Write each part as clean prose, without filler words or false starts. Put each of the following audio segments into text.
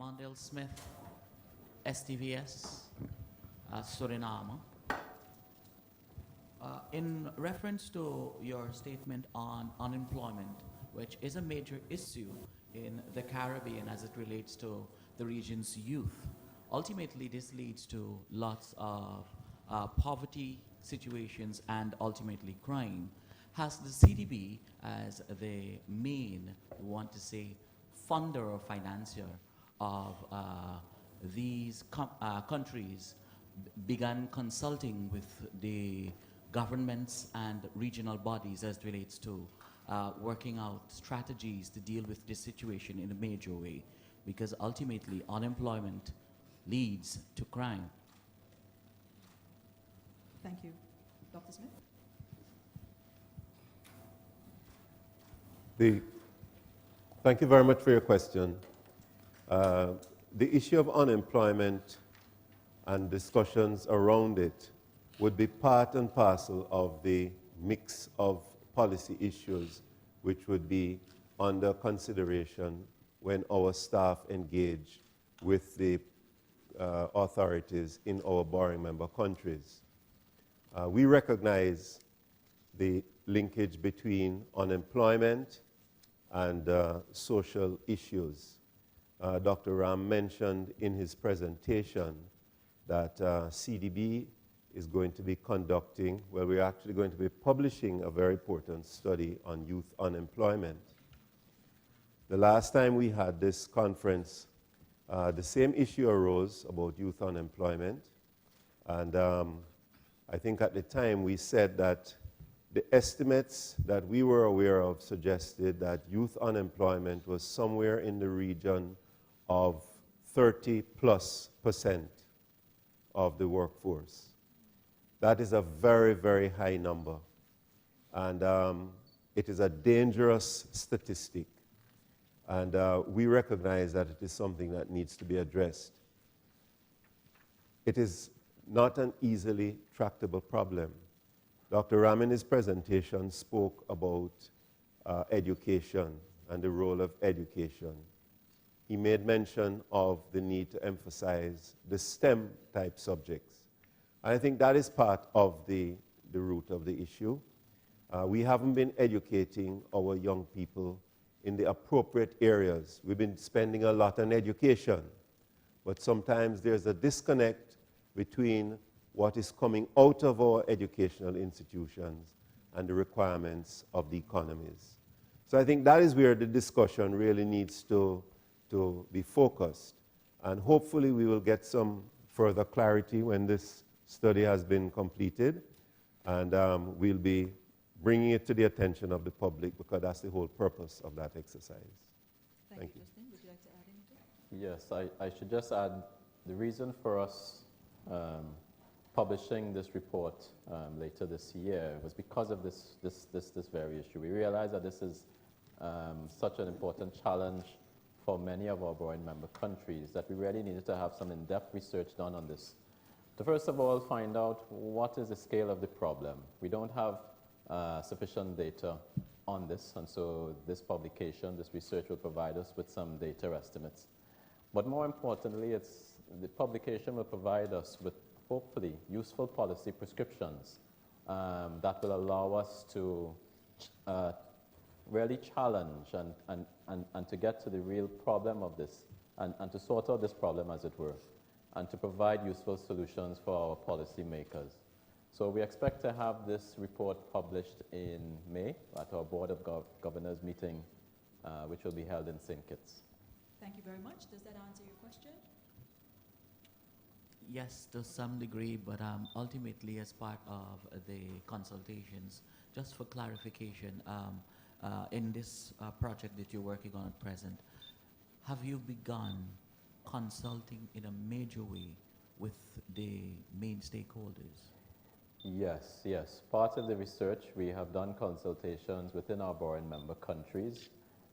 Mondale Smith, STVS, Suriname. In reference to your statement on unemployment, which is a major issue in the Caribbean as it relates to the region's youth, ultimately this leads to lots of poverty situations and ultimately crime. Has the CDB, as the main, we want to say, funder or financier of these countries, began consulting with the governments and regional bodies as it relates to working out strategies to deal with this situation in a major way? Because ultimately unemployment leads to crime. Thank you. Dr. Smith? Thank you very much for your question. The issue of unemployment and discussions around it would be part and parcel of the mix of policy issues which would be under consideration when our staff engage with the authorities in our borrowing member countries. We recognize the linkage between unemployment and social issues. Dr. Ram mentioned in his presentation that CDB is going to be conducting, well, we're actually going to be publishing a very important study on youth unemployment. The last time we had this conference, the same issue arose about youth unemployment, and I think at the time we said that the estimates that we were aware of suggested that youth unemployment was somewhere in the region of 30+% of the workforce. That is a very, very high number, and it is a dangerous statistic, and we recognize that it is something that needs to be addressed. It is not an easily tractable problem. Dr. Ram in his presentation spoke about education and the role of education. He made mention of the need to emphasize the STEM type subjects. I think that is part of the root of the issue. We haven't been educating our young people in the appropriate areas. We've been spending a lot on education, but sometimes there's a disconnect between what is coming out of our educational institutions and the requirements of the economies. So I think that is where the discussion really needs to be focused. And hopefully we will get some further clarity when this study has been completed. And we'll be bringing it to the attention of the public, because that's the whole purpose of that exercise. Thank you. Justin, would you like to add anything? Yes, I should just add the reason for us publishing this report later this year was because of this very issue. We realize that this is such an important challenge for many of our borrowing member countries that we really needed to have some in-depth research done on this. To first of all find out what is the scale of the problem. We don't have sufficient data on this, and so this publication, this research will provide us with some data estimates. But more importantly, the publication will provide us with hopefully useful policy prescriptions that will allow us to really challenge and to get to the real problem of this and to sort out this problem, as it were, and to provide useful solutions for our policy makers. So we expect to have this report published in May at our Board of Governors meeting, which will be held in St. Kitts. Thank you very much. Does that answer your question? Yes, to some degree, but ultimately as part of the consultations, just for clarification, in this project that you're working on at present, have you begun consulting in a major way with the main stakeholders? Yes. Part of the research, we have done consultations within our borrowing member countries.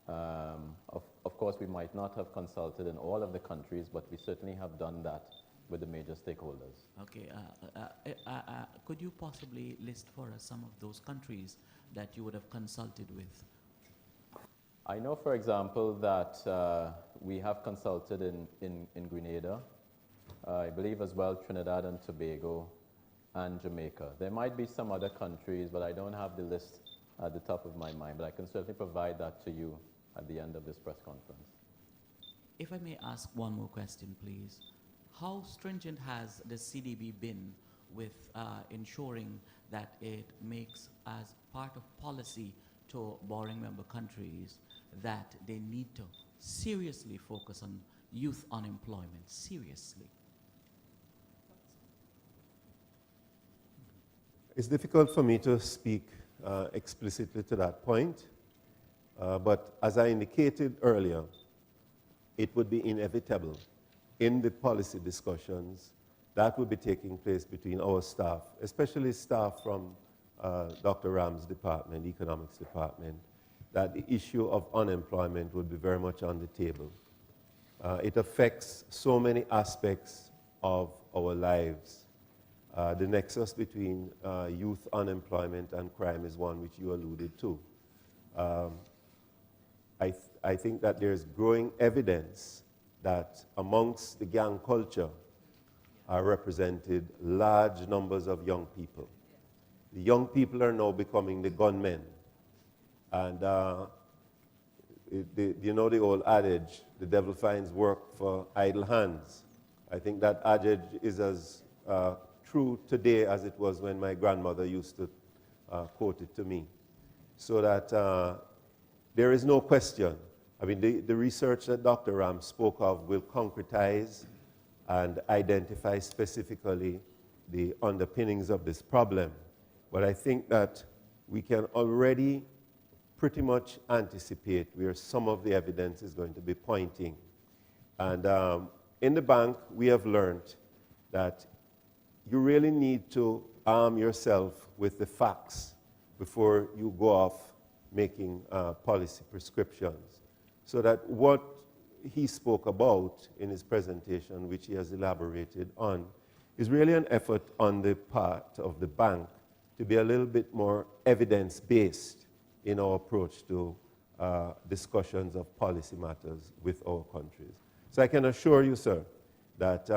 Of course, we might not have consulted in all of the countries, but we certainly have done that with the major stakeholders. Okay. Could you possibly list for us some of those countries that you would have consulted with? I know, for example, that we have consulted in Grenada, I believe as well Trinidad and Tobago, and Jamaica. There might be some other countries, but I don't have the list at the top of my mind, but I can certainly provide that to you at the end of this press conference. If I may ask one more question, please. How stringent has the CDB been with ensuring that it makes as part of policy to borrowing member countries that they need to seriously focus on youth unemployment, seriously? It's difficult for me to speak explicitly to that point, but as I indicated earlier, it would be inevitable in the policy discussions that would be taking place between our staff, especially staff from Dr. Ram's department, economics department, that the issue of unemployment would be very much on the table. It affects so many aspects of our lives. The nexus between youth unemployment and crime is one which you alluded to. I think that there's growing evidence that amongst the gang culture are represented large numbers of young people. The young people are now becoming the gunmen. And you know the old adage, the devil finds work for idle hands. I think that adage is as true today as it was when my grandmother used to quote it to me. So that there is no question. I mean, the research that Dr. Ram spoke of will concretize and identify specifically the underpinnings of this problem. But I think that we can already pretty much anticipate where some of the evidence is going to be pointing. And in the bank, we have learned that you really need to arm yourself with the facts before you go off making policy prescriptions. So that what he spoke about in his presentation, which he has elaborated on, is really an effort on the part of the bank to be a little bit more evidence-based in our approach to discussions of policy matters with our countries. So I can assure you, sir, that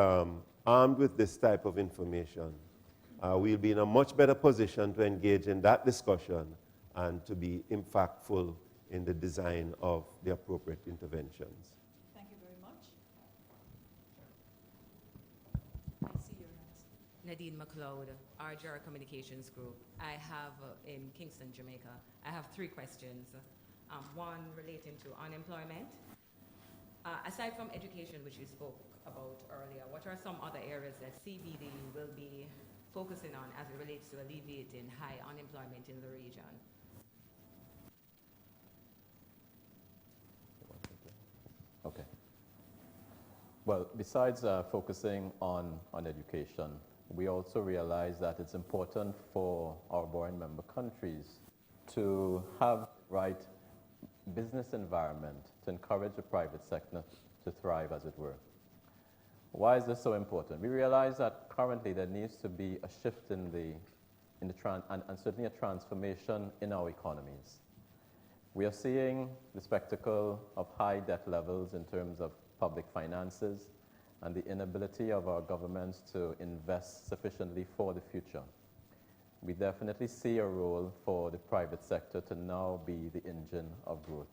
armed with this type of information, we'll be in a much better position to engage in that discussion and to be impactful in the design of the appropriate interventions. Thank you very much. I see your hands. Nadine McLeod, RJR Communications Group. I have, in Kingston, Jamaica, I have 3 questions. One relating to unemployment. Aside from education, which you spoke about earlier, what are some other areas that CBD will be focusing on as it relates to alleviating high unemployment in the region? Okay. Well, besides focusing on education, we also realize that it's important for our borrowing member countries to have the right business environment to encourage the private sector to thrive, as it were. Why is this so important? We realize that currently there needs to be a shift and certainly a transformation in our economies. We are seeing the spectacle of high debt levels in terms of public finances and the inability of our governments to invest sufficiently for the future. We definitely see a role for the private sector to now be the engine of growth.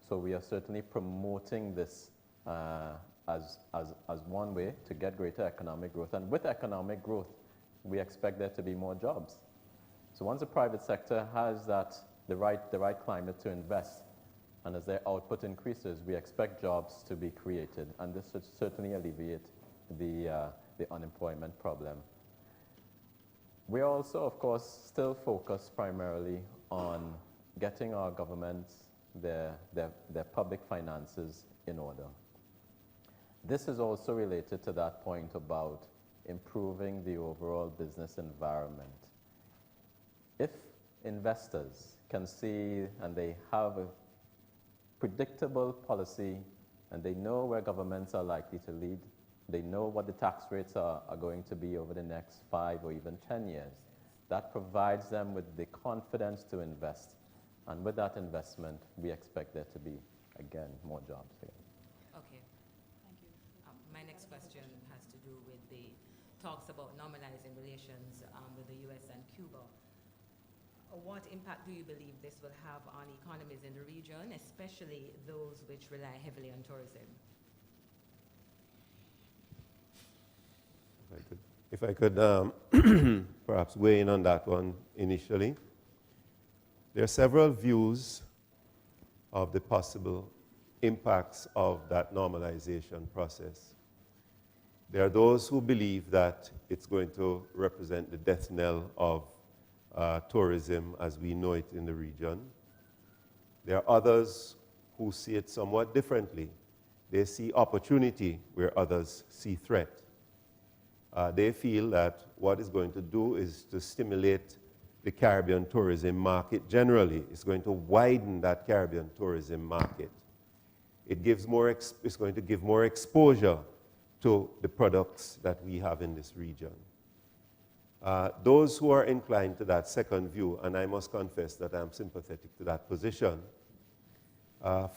So we are certainly promoting this as one way to get greater economic growth. And with economic growth, we expect there to be more jobs. So once the private sector has the right climate to invest, and as their output increases, we expect jobs to be created, and this should certainly alleviate the unemployment problem. We are also, of course, still focused primarily on getting our governments, their public finances in order. This is also related to that point about improving the overall business environment. If investors can see and they have a predictable policy and they know where governments are likely to lead, they know what the tax rates are going to be over the next 5 or even 10 years, that provides them with the confidence to invest. And with that investment, we expect there to be, again, more jobs here. Okay. Thank you. My next question has to do with the talks about normalizing relations with the US and Cuba. What impact do you believe this will have on economies in the region, especially those which rely heavily on tourism? If I could perhaps weigh in on that one initially. There are several views of the possible impacts of that normalization process. There are those who believe that it's going to represent the death knell of tourism as we know it in the region. There are others who see it somewhat differently. They see opportunity where others see threat. They feel that what it's going to do is to stimulate the Caribbean tourism market generally. It's going to widen that Caribbean tourism market. It's going to give more exposure to the products that we have in this region. Those who are inclined to that second view, and I must confess that I'm sympathetic to that position,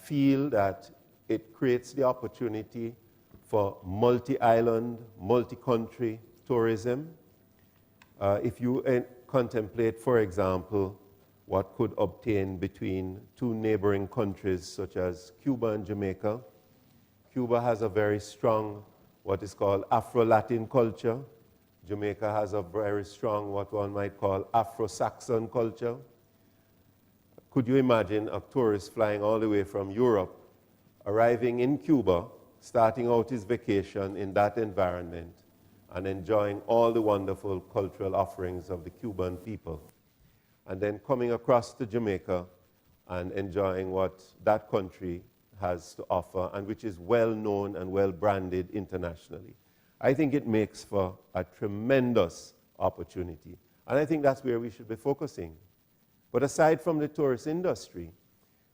feel that it creates the opportunity for multi-island, multi-country tourism. If you contemplate, for example, what could obtain between two neighboring countries such as Cuba and Jamaica. Cuba has a very strong, what is called Afro-Latin culture. Jamaica has a very strong, what one might call Afro-Saxon culture. Could you imagine a tourist flying all the way from Europe, arriving in Cuba, starting out his vacation in that environment, and enjoying all the wonderful cultural offerings of the Cuban people, and then coming across to Jamaica and enjoying what that country has to offer, and which is well known and well branded internationally? I think it makes for a tremendous opportunity. And I think that's where we should be focusing. But aside from the tourist industry,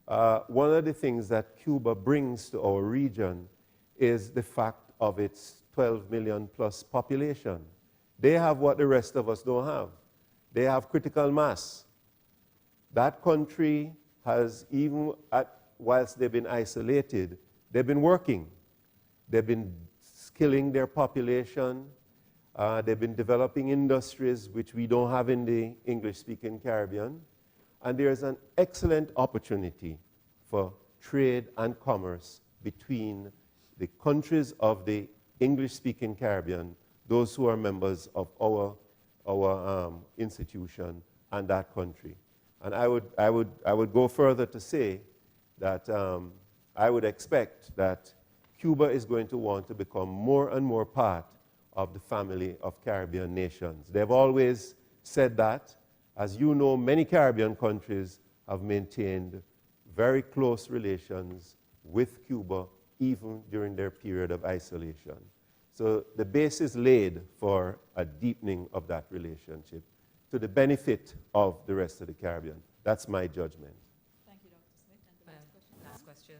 one of the things that Cuba brings to our region is the fact of its 12 million plus population. They have what the rest of us don't have. They have critical mass. That country has, whilst they've been isolated, they've been working. They've been skilling their population. They've been developing industries which we don't have in the English-speaking Caribbean. And there's an excellent opportunity for trade and commerce between the countries of the English-speaking Caribbean, those who are members of our institution, and that country. And I would go further to say that I would expect that Cuba is going to want to become more and more part of the family of Caribbean nations. They've always said that. As you know, many Caribbean countries have maintained very close relations with Cuba, even during their period of isolation. So the base is laid for a deepening of that relationship to the benefit of the rest of the Caribbean. That's my judgment. Thank you, Dr. Smith. And the last question. Last question.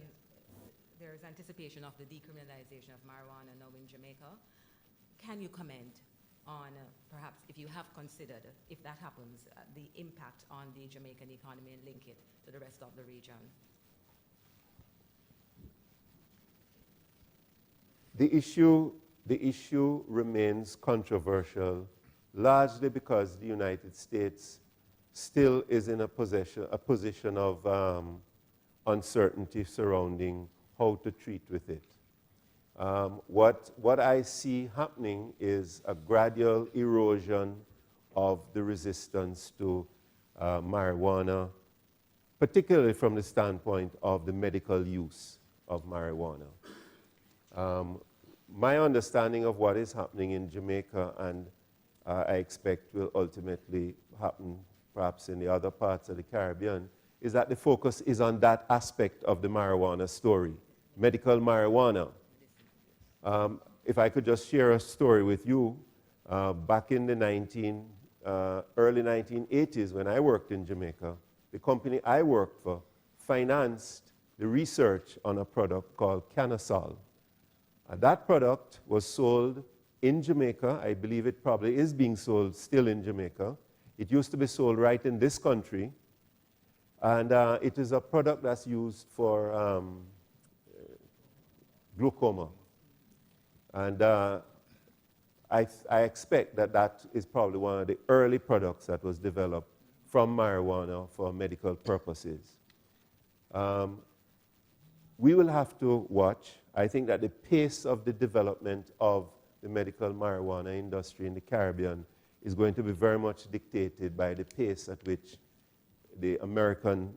There is anticipation of the decriminalization of marijuana now in Jamaica. Can you comment on, perhaps, if you have considered, if that happens, the impact on the Jamaican economy and link it to the rest of the region? The issue remains controversial, largely because the United States still is in a position of uncertainty surrounding how to treat with it. What I see happening is a gradual erosion of the resistance to marijuana, particularly from the standpoint of the medical use of marijuana. My understanding of what is happening in Jamaica, and I expect will ultimately happen perhaps in the other parts of the Caribbean, is that the focus is on that aspect of the marijuana story, medical marijuana. If I could just share a story with you, back in the early 1980s when I worked in Jamaica, the company I worked for financed the research on a product called Canasol. That product was sold in Jamaica. I believe it probably is being sold still in Jamaica. It used to be sold right in this country. And it is a product that's used for glaucoma. And I expect that that is probably one of the early products that was developed from marijuana for medical purposes. We will have to watch. I think that the pace of the development of the medical marijuana industry in the Caribbean is going to be very much dictated by the pace at which the American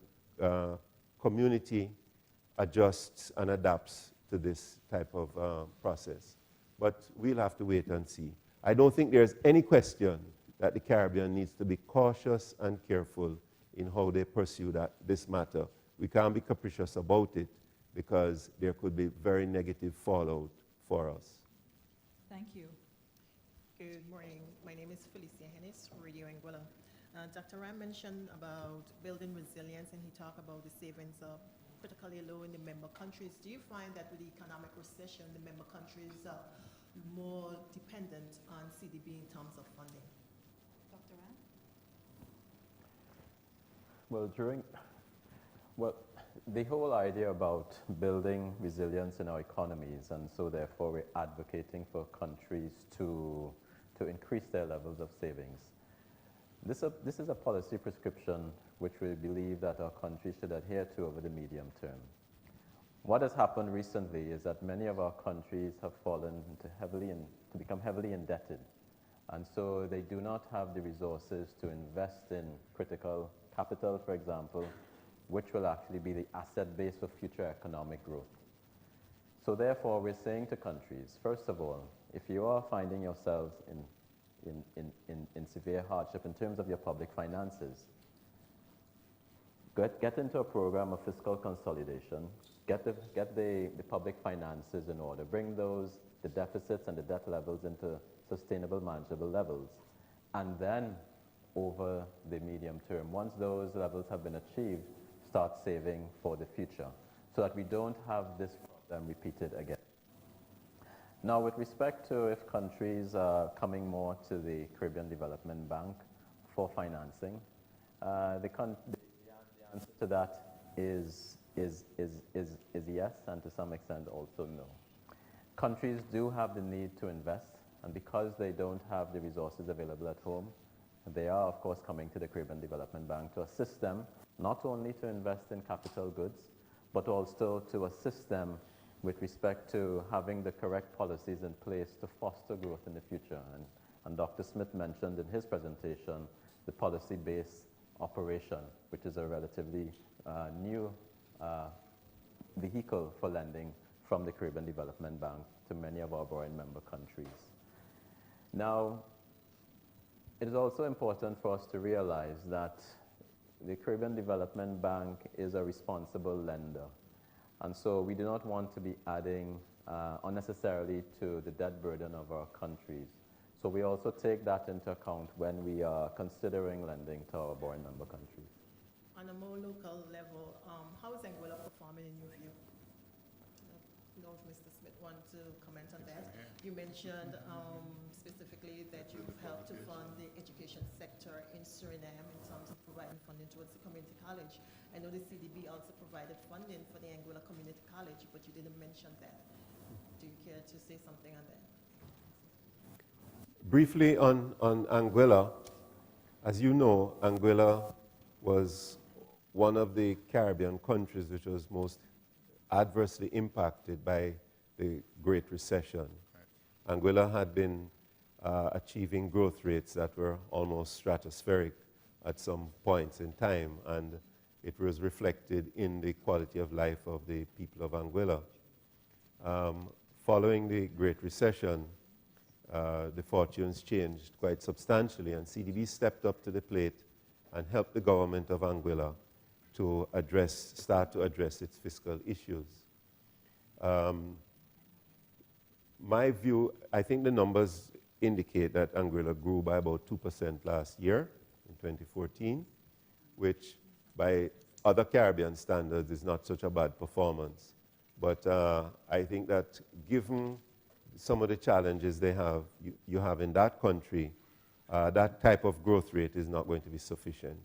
community adjusts and adapts to this type of process. But we'll have to wait and see. I don't think there's any question that the Caribbean needs to be cautious and careful in how they pursue this matter. We can't be capricious about it because there could be very negative fallout for us. Thank you. Good morning. My name is Felicia Hennis, Radio Anguilla. Dr. Ram mentioned about building resilience, and he talked about the savings are critically low in the member countries. Do you find that with the economic recession, the member countries are more dependent on CDB in terms of funding? Dr. Ram? Well, the whole idea about building resilience in our economies, and so therefore we're advocating for countries to increase their levels of savings. This is a policy prescription which we believe that our countries should adhere to over the medium term. What has happened recently is that many of our countries have fallen to become heavily indebted, and so they do not have the resources to invest in critical capital, for example, which will actually be the asset base for future economic growth. So therefore, we're saying to countries, first of all, if you are finding yourselves in severe hardship in terms of your public finances, get into a program of fiscal consolidation, get the public finances in order, bring the deficits and the debt levels into sustainable, manageable levels, and then over the medium term, once those levels have been achieved, start saving for the future so that we don't have this problem repeated again. Now, with respect to if countries are coming more to the Caribbean Development Bank for financing, the answer to that is yes, and to some extent also no. Countries do have the need to invest, and because they don't have the resources available at home, they are, of course, coming to the Caribbean Development Bank to assist them, not only to invest in capital goods, but also to assist them with respect to having the correct policies in place to foster growth in the future. And Dr. Smith mentioned in his presentation the policy-based operation, which is a relatively new vehicle for lending from the Caribbean Development Bank to many of our borrowing member countries. Now, it is also important for us to realize that the Caribbean Development Bank is a responsible lender. And so we do not want to be adding unnecessarily to the debt burden of our countries. So we also take that into account when we are considering lending to our borrowing member countries. On a more local level, how is Anguilla performing in your view? I don't know if Mr. Smith wants to comment on that. You mentioned specifically that you've helped to fund the education sector in Suriname in terms of providing funding towards the community college. I know the CDB also provided funding for the Anguilla Community College, but you didn't mention that. Do you care to say something on that? Briefly on Anguilla, as you know, Anguilla was one of the Caribbean countries which was most adversely impacted by the Great Recession. Right. Anguilla had been achieving growth rates that were almost stratospheric at some points in time, and it was reflected in the quality of life of the people of Anguilla. Following the Great Recession, the fortunes changed quite substantially, and CDB stepped up to the plate and helped the government of Anguilla to start to address its fiscal issues. My view, I think the numbers indicate that Anguilla grew by about 2% last year, in 2014, which by other Caribbean standards is not such a bad performance. But I think that given some of the challenges you have in that country, that type of growth rate is not going to be sufficient.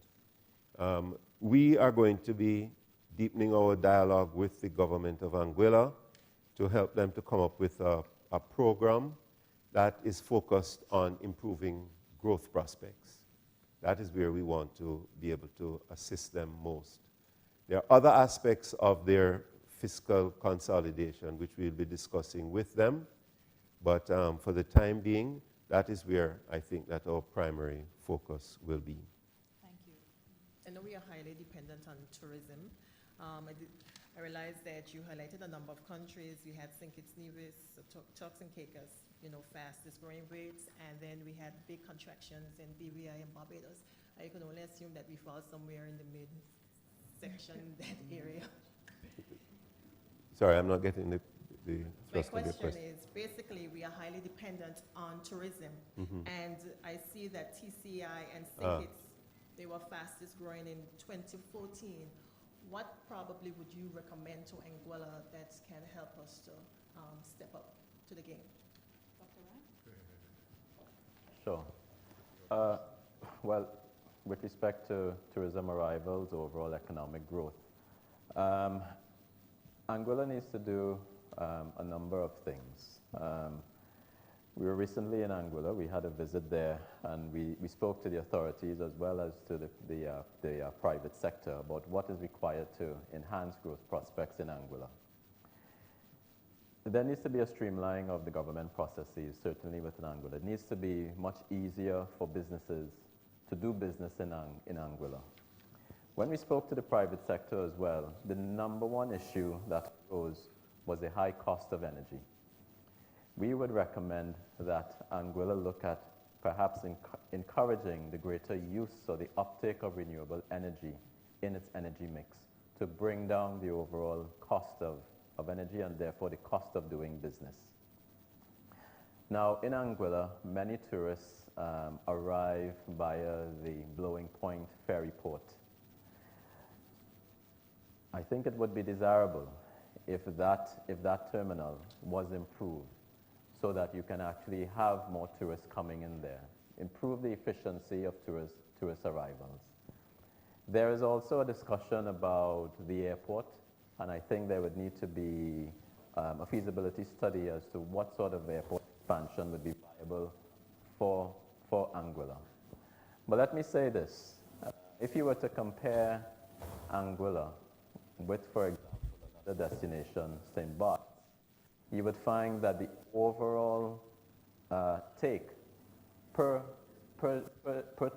We are going to be deepening our dialogue with the government of Anguilla to help them to come up with a program that is focused on improving growth prospects. That is where we want to be able to assist them most. There are other aspects of their fiscal consolidation which we'll be discussing with them, but for the time being, that is where I think that our primary focus will be. Thank you. I know we are highly dependent on tourism. I realized that you highlighted a number of countries. We had St. Kitts Nevis, Turks and Caicos, fastest growing rates, and then we had big contractions in BVI and Barbados. I can only assume that we fall somewhere in the mid section, that area. Sorry, I'm not getting the My thrust of your question question. is, basically, we are highly dependent on tourism, and I see that TCI and St. Kitts, they were fastest growing in 2014. What probably would you recommend to Anguilla that can help us to step up to the game? Dr. Rand? Sure. Well, with respect to tourism arrivals, overall economic growth, Anguilla needs to do a number of things. We were recently in Anguilla. We had a visit there, and we spoke to the authorities as well as to the private sector about what is required to enhance growth prospects in Anguilla. There needs to be a streamlining of the government processes, certainly within Anguilla. It needs to be much easier for businesses to do business in Anguilla. When we spoke to the private sector as well, the number one issue that arose was the high cost of energy. We would recommend that Anguilla look at perhaps encouraging the greater use or the uptake of renewable energy in its energy mix to bring down the overall cost of energy and therefore the cost of doing business. Now, in Anguilla, many tourists arrive via the Blowing Point ferry port. I think it would be desirable if that terminal was improved so that you can actually have more tourists coming in there, improve the efficiency of tourist arrivals. There is also a discussion about the airport, and I think there would need to be a feasibility study as to what sort of airport expansion would be viable for Anguilla. But let me say this. If you were to compare Anguilla with, for example, another destination, St. Bart's, you would find that the overall take per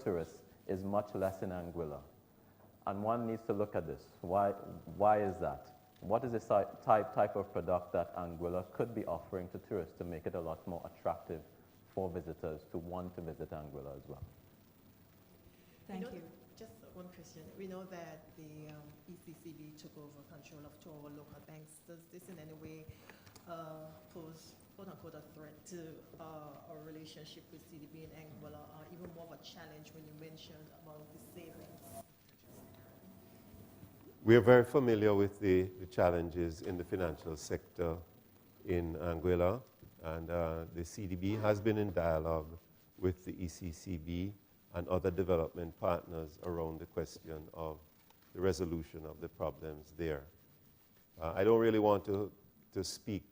tourist is much less in Anguilla. And one needs to look at this. Why is that? What is the type of product that Anguilla could be offering to tourists to make it a lot more attractive for visitors to want to visit Anguilla as well? Thank you. Just one question. We know that the ECCB took over control of two of our local banks. Does this in any way pose, quote-unquote, a threat to our relationship with CDB and Anguilla, or even more of a challenge when you mentioned about the savings? We are very familiar with the challenges in the financial sector in Anguilla, and the CDB has been in dialogue with the ECCB and other development partners around the question of the resolution of the problems there. I don't really want to speak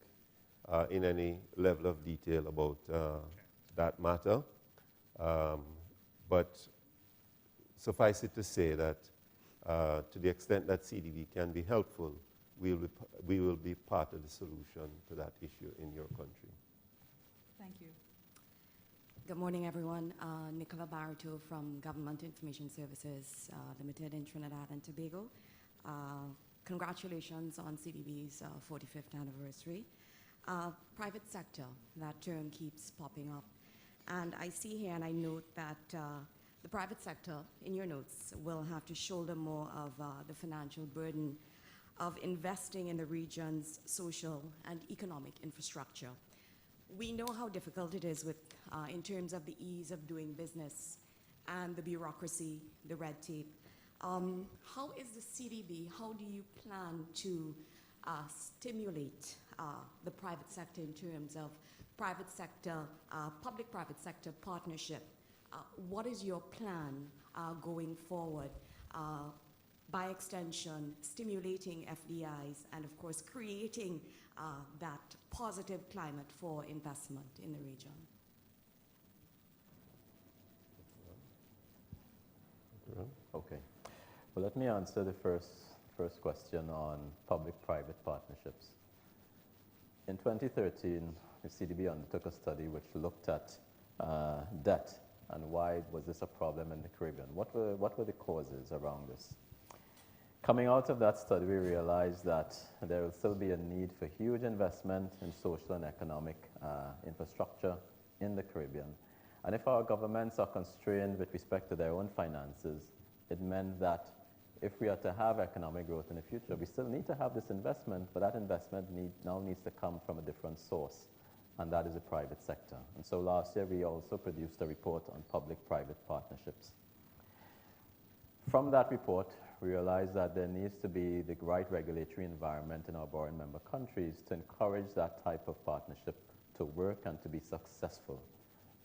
in any level of detail about that matter, but suffice it to say that to the extent that CDB can be helpful, we will be part of the solution to that issue in your country. Thank you. Good morning, everyone. Nicola Barito from Government Information Services Limited in Trinidad and Tobago. Congratulations on CDB's 45th anniversary. Private sector, that term keeps popping up. And I see here and I note that the private sector, in your notes, will have to shoulder more of the financial burden of investing in the region's social and economic infrastructure. We know how difficult it is with, in terms of the ease of doing business and the bureaucracy, the red tape. How is the CDB, how do you plan to stimulate the private sector in terms of private sector, public-private sector partnership? What is your plan going forward? by extension, stimulating FDIs, and of course, creating that positive climate for investment in the region. Okay. Well, let me answer the first question on public-private partnerships. In 2013, the CDB undertook a study which looked at debt and why was this a problem in the Caribbean. What were the causes around this? Coming out of that study, we realized that there will still be a need for huge investment in social and economic infrastructure in the Caribbean. And if our governments are constrained with respect to their own finances, it meant that if we are to have economic growth in the future, we still need to have this investment, but that investment now needs to come from a different source, and that is the private sector. And so last year, we also produced a report on public-private partnerships. From that report, we realized that there needs to be the right regulatory environment in our borrowing member countries to encourage that type of partnership to work and to be successful.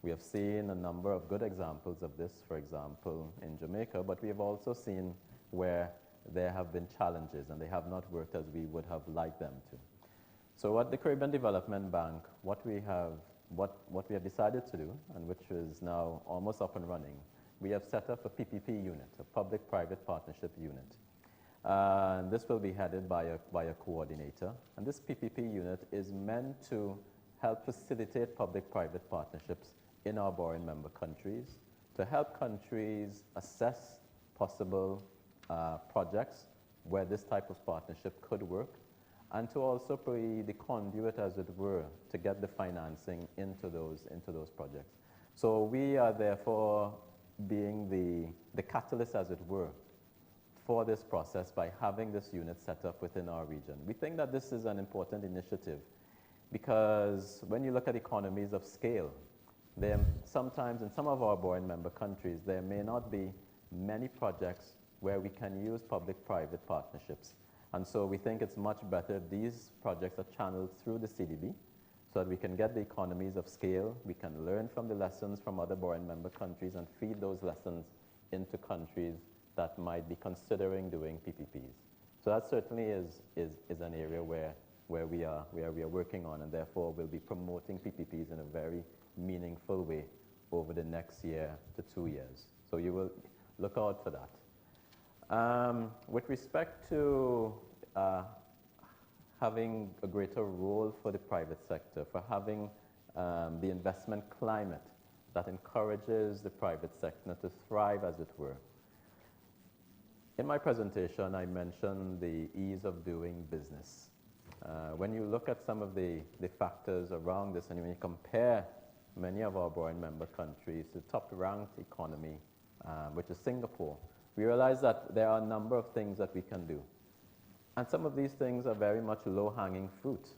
We have seen a number of good examples of this, for example, in Jamaica, but we have also seen where there have been challenges and they have not worked as we would have liked them to. So at the Caribbean Development Bank, what we have decided to do, and which is now almost up and running, we have set up a PPP unit, a public-private partnership unit. And this will be headed by a coordinator. And this PPP unit is meant to help facilitate public-private partnerships in our borrowing member countries, to help countries assess possible projects where this type of partnership could work, and to also be the conduit, as it were, to get the financing into those projects. So we are therefore being the catalyst, as it were, for this process by having this unit set up within our region. We think that this is an important initiative because when you look at economies of scale, sometimes in some of our borrowing member countries, there may not be many projects where we can use public-private partnerships. And so we think it's much better if these projects are channeled through the CDB so that we can get the economies of scale, we can learn from the lessons from other borrowing member countries and feed those lessons into countries that might be considering doing PPPs. So that certainly is an area where we are working on, and therefore we'll be promoting PPPs in a very meaningful way over the next year to 2 years. So you will look out for that. With respect to having a greater role for the private sector, for having the investment climate that encourages the private sector to thrive, as it were. In my presentation, I mentioned the ease of doing business. When you look at some of the factors around this, and when you compare many of our borrowing member countries to the top-ranked economy, which is Singapore, we realize that there are a number of things that we can do. And some of these things are very much low-hanging fruit.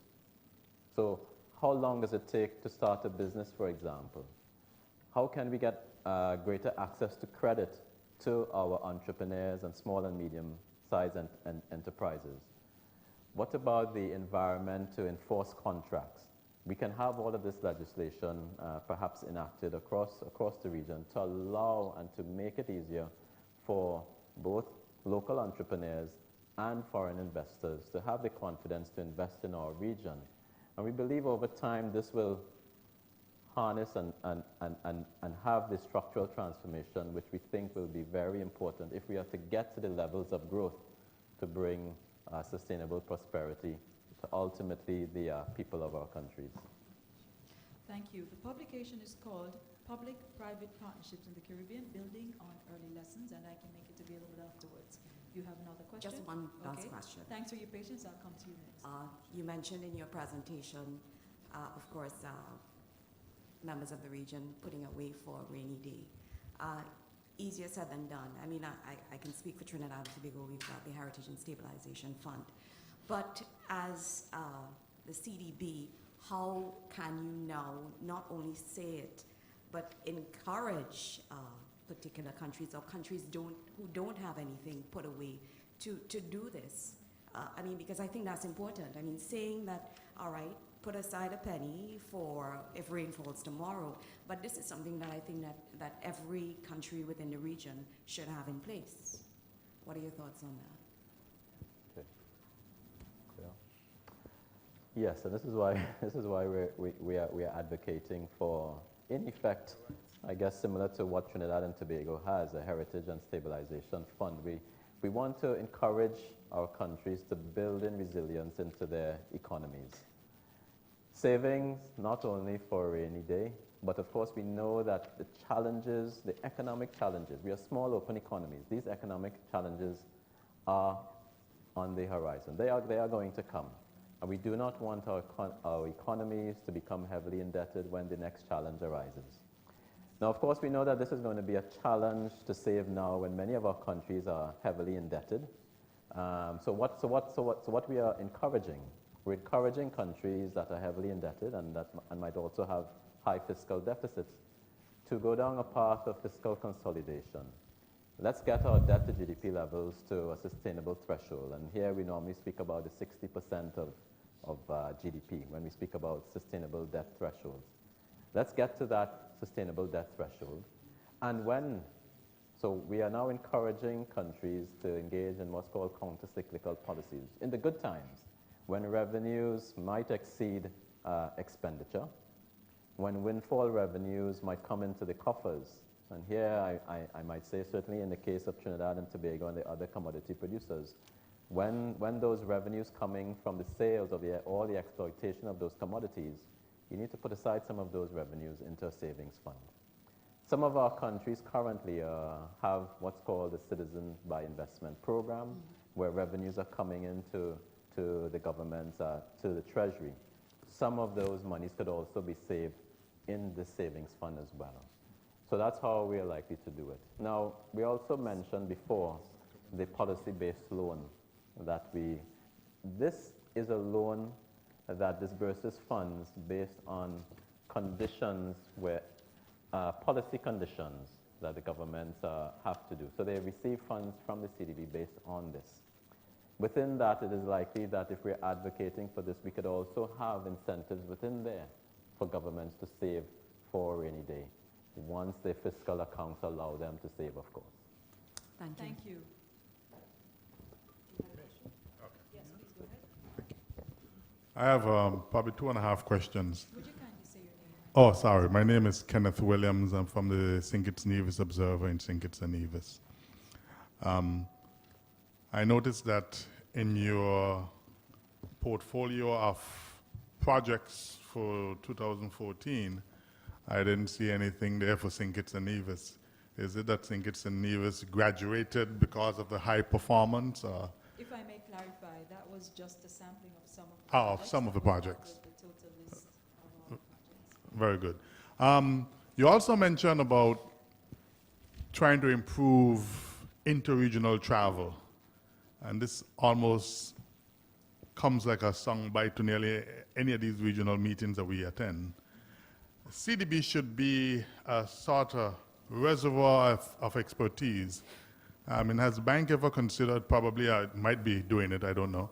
So how long does it take to start a business, for example? How can we get greater access to credit to our entrepreneurs and small and medium-sized enterprises? What about the environment to enforce contracts? We can have all of this legislation perhaps enacted across the region to allow and to make it easier for both local entrepreneurs and foreign investors to have the confidence to invest in our region. And we believe over time this will harness and have the structural transformation which we think will be very important if we are to get to the levels of growth to bring sustainable prosperity to ultimately the people of our countries. Thank you. The publication is called Public-Private Partnerships in the Caribbean, Building on Early Lessons, and I can make it available afterwards. You have another question? Just one last Okay. question. Thanks for your patience. I'll come to you next. You mentioned in your presentation, of course, members of the region putting away for a rainy day. Easier said than done. I mean, I can speak for Trinidad and Tobago. We've got the Heritage and Stabilization Fund. But as the CDB, how can you now not only say it, but encourage particular countries or countries who don't have anything put away to do this? I mean, because I think that's important. I mean, saying that, all right, put aside a penny for if rain falls tomorrow, but this is something that I think that every country within the region should have in place. What are your thoughts on that? Okay. Clear? Yes, and this is why we are advocating for, in effect, I guess similar to what Trinidad and Tobago has, a Heritage and Stabilization Fund. We want to encourage our countries to build in resilience into their economies. Savings, not only for a rainy day, but of course we know that the challenges, the economic challenges, we are small open economies. These economic challenges are on the horizon. They are going to come. And we do not want our economies to become heavily indebted when the next challenge arises. Now, of course, we know that this is going to be a challenge to save now when many of our countries are heavily indebted. So what we are encouraging, we're encouraging countries that are heavily indebted and might also have high fiscal deficits to go down a path of fiscal consolidation. Let's get our debt to GDP levels to a sustainable threshold. And here we normally speak about the 60% of GDP when we speak about sustainable debt thresholds. Let's get to that sustainable debt threshold. And so we are now encouraging countries to engage in what's called counter-cyclical policies. In the good times, when revenues might exceed expenditure, when windfall revenues might come into the coffers, and here I might say certainly in the case of Trinidad and Tobago and the other commodity producers, when those revenues coming from the sales of or the exploitation of those commodities, you need to put aside some of those revenues into a savings fund. Some of our countries currently have what's called a Citizen by Investment program, where revenues are coming into the government, to the treasury. Some of those monies could also be saved in the savings fund as well. So that's how we are likely to do it. Now, we also mentioned before the policy-based loan this is a loan that disburses funds based on conditions where, policy conditions that the governments have to do. So they receive funds from the CDB based on this. Within that, it is likely that if we're advocating for this, we could also have incentives within there for governments to save for a rainy day, once their fiscal accounts allow them to save, of course. Thank you. Thank you. Yes, please go ahead. I have probably 2.5 questions. Would you kindly say your name? Oh, sorry. My name is Kenneth Williams. I'm from the St. Kitts Nevis Observer in St. Kitts and Nevis. I noticed that in your portfolio of projects for 2014, I didn't see anything there for St. Kitts and Nevis. Is it that St. Kitts and Nevis graduated because of the high performance? If I may clarify, that was just a sampling of some of the Of projects. some of the Not projects. The total list of all projects. Very good. You also mentioned about trying to improve interregional travel. And this almost comes like a soundbite to nearly any of these regional meetings that we attend. CDB should be a sort of reservoir of expertise. Has the bank ever considered, probably might be doing it, I don't know,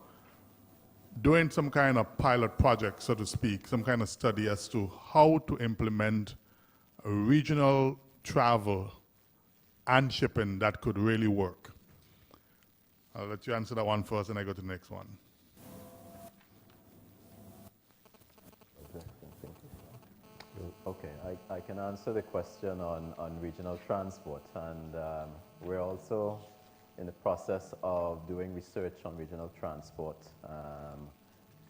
doing some kind of pilot project, so to speak, some kind of study as to how to implement a regional travel and shipping that could really work? I'll let you answer that one first and I go to the next one. Okay, I can answer the question on regional transport, and we're also in the process of doing research on regional transport,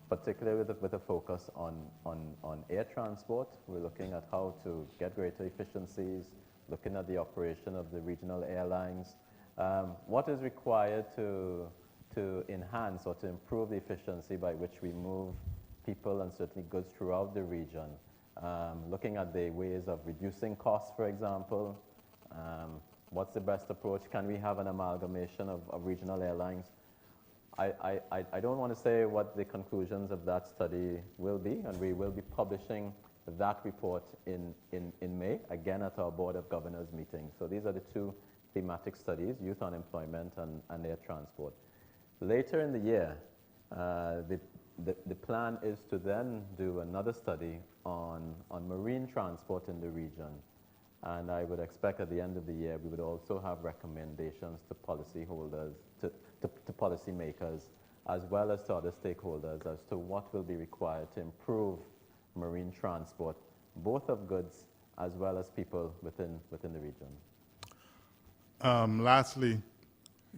particularly with a focus on air transport. We're looking at how to get greater efficiencies, looking at the operation of the regional airlines. What is required to enhance or to improve the efficiency by which we move people and certainly goods throughout the region? Looking at the ways of reducing costs, for example. What's the best approach? Can we have an amalgamation of regional airlines? I don't want to say what the conclusions of that study will be, and we will be publishing that report in May, again at our Board of Governors meeting. So these are the two thematic studies, youth unemployment and air transport. Later in the year, the plan is to then do another study on marine transport in the region. And I would expect at the end of the year, we would also have recommendations to policyholders, to policymakers, as well as to other stakeholders as to what will be required to improve marine transport, both of goods as well as people within the region. Lastly,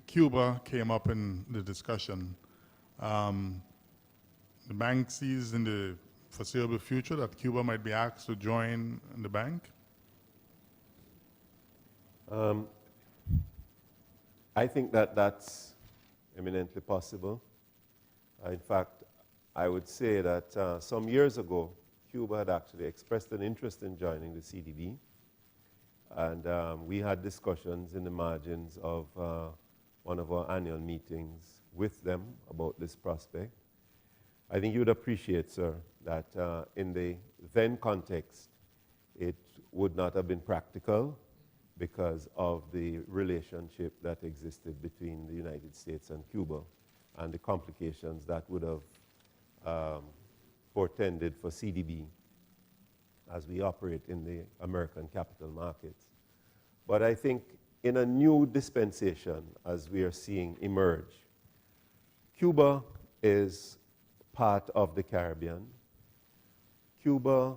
Cuba came up in the discussion. The bank sees in the foreseeable future that Cuba might be asked to join the bank? I think that that's eminently possible. In fact, I would say that some years ago, Cuba had actually expressed an interest in joining the CDB. And we had discussions in the margins of one of our annual meetings with them about this prospect. I think you would appreciate, sir, that in the then context, it would not have been practical because of the relationship that existed between the United States and Cuba and the complications that would have portended for CDB as we operate in the American capital markets. But I think in a new dispensation, as we are seeing emerge, Cuba is part of the Caribbean. Cuba,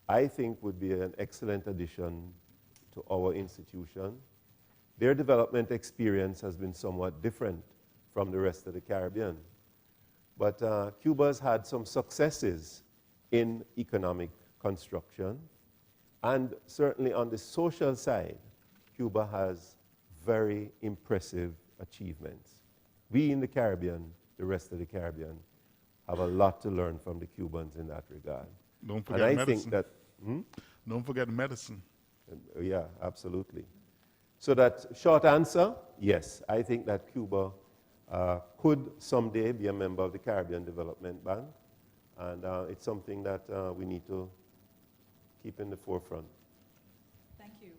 I think, would be an excellent addition to our institution. Their development experience has been somewhat different from the rest of the Caribbean. But Cuba has had some successes in economic construction. And certainly on the social side, Cuba has very impressive achievements. We in the Caribbean, the rest of the Caribbean, have a lot to learn from the Cubans in that regard. Don't forget and I medicine. think that, Don't forget medicine. yeah, absolutely. So that short answer, yes, I think that Cuba could someday be a member of the Caribbean Development Bank, and it's something that we need to keep in the forefront. Thank you.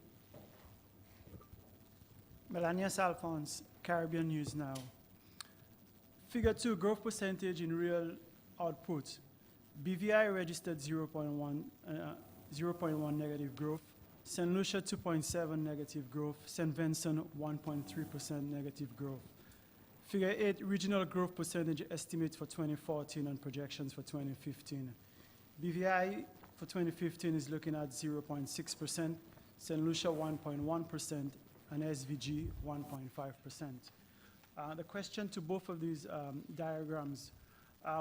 Melania Alphonse, Caribbean News Now. Figure 2, growth percentage in real output. BVI registered 0.1 negative growth. St. Lucia 2.7 negative growth. St. Vincent 1.3% negative growth. Figure 8, regional growth percentage estimates for 2014 and projections for 2015. BVI for 2015 is looking at 0.6%, St. Lucia 1.1%, and SVG 1.5%. The question to both of these diagrams,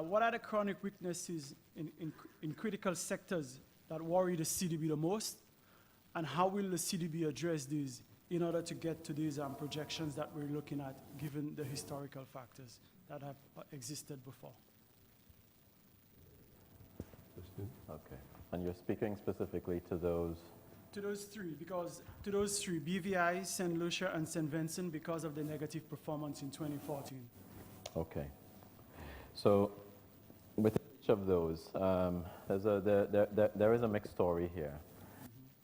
what are the chronic weaknesses in critical sectors that worry the CDB the most, and how will the CDB address these in order to get to these projections that we're looking at, given the historical factors that have existed before? Okay. And you're speaking specifically to those? To those three, because to those three, BVI, St. Lucia, and St. Vincent, because of the negative performance in 2014. Okay. So with each of those, there is a mixed story here.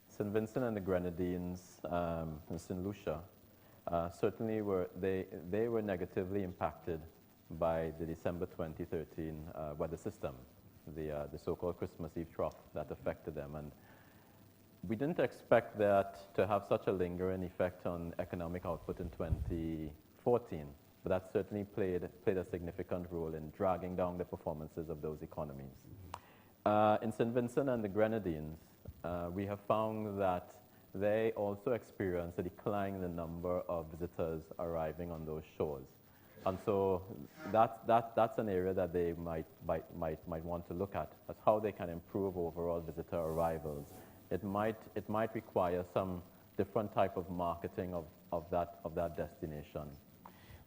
St. Vincent and the Grenadines and St. Lucia certainly were negatively impacted by the December 2013 weather system, the so-called Christmas Eve trough that affected them. And we didn't expect that to have such a lingering effect on economic output in 2014, but that certainly played a significant role in dragging down the performances of those economies. In St. Vincent and the Grenadines, we have found that they also experienced a decline in the number of visitors arriving on those shores. And so that's an area that they might want to look at as how they can improve overall visitor arrivals. It might require some different type of marketing of that destination.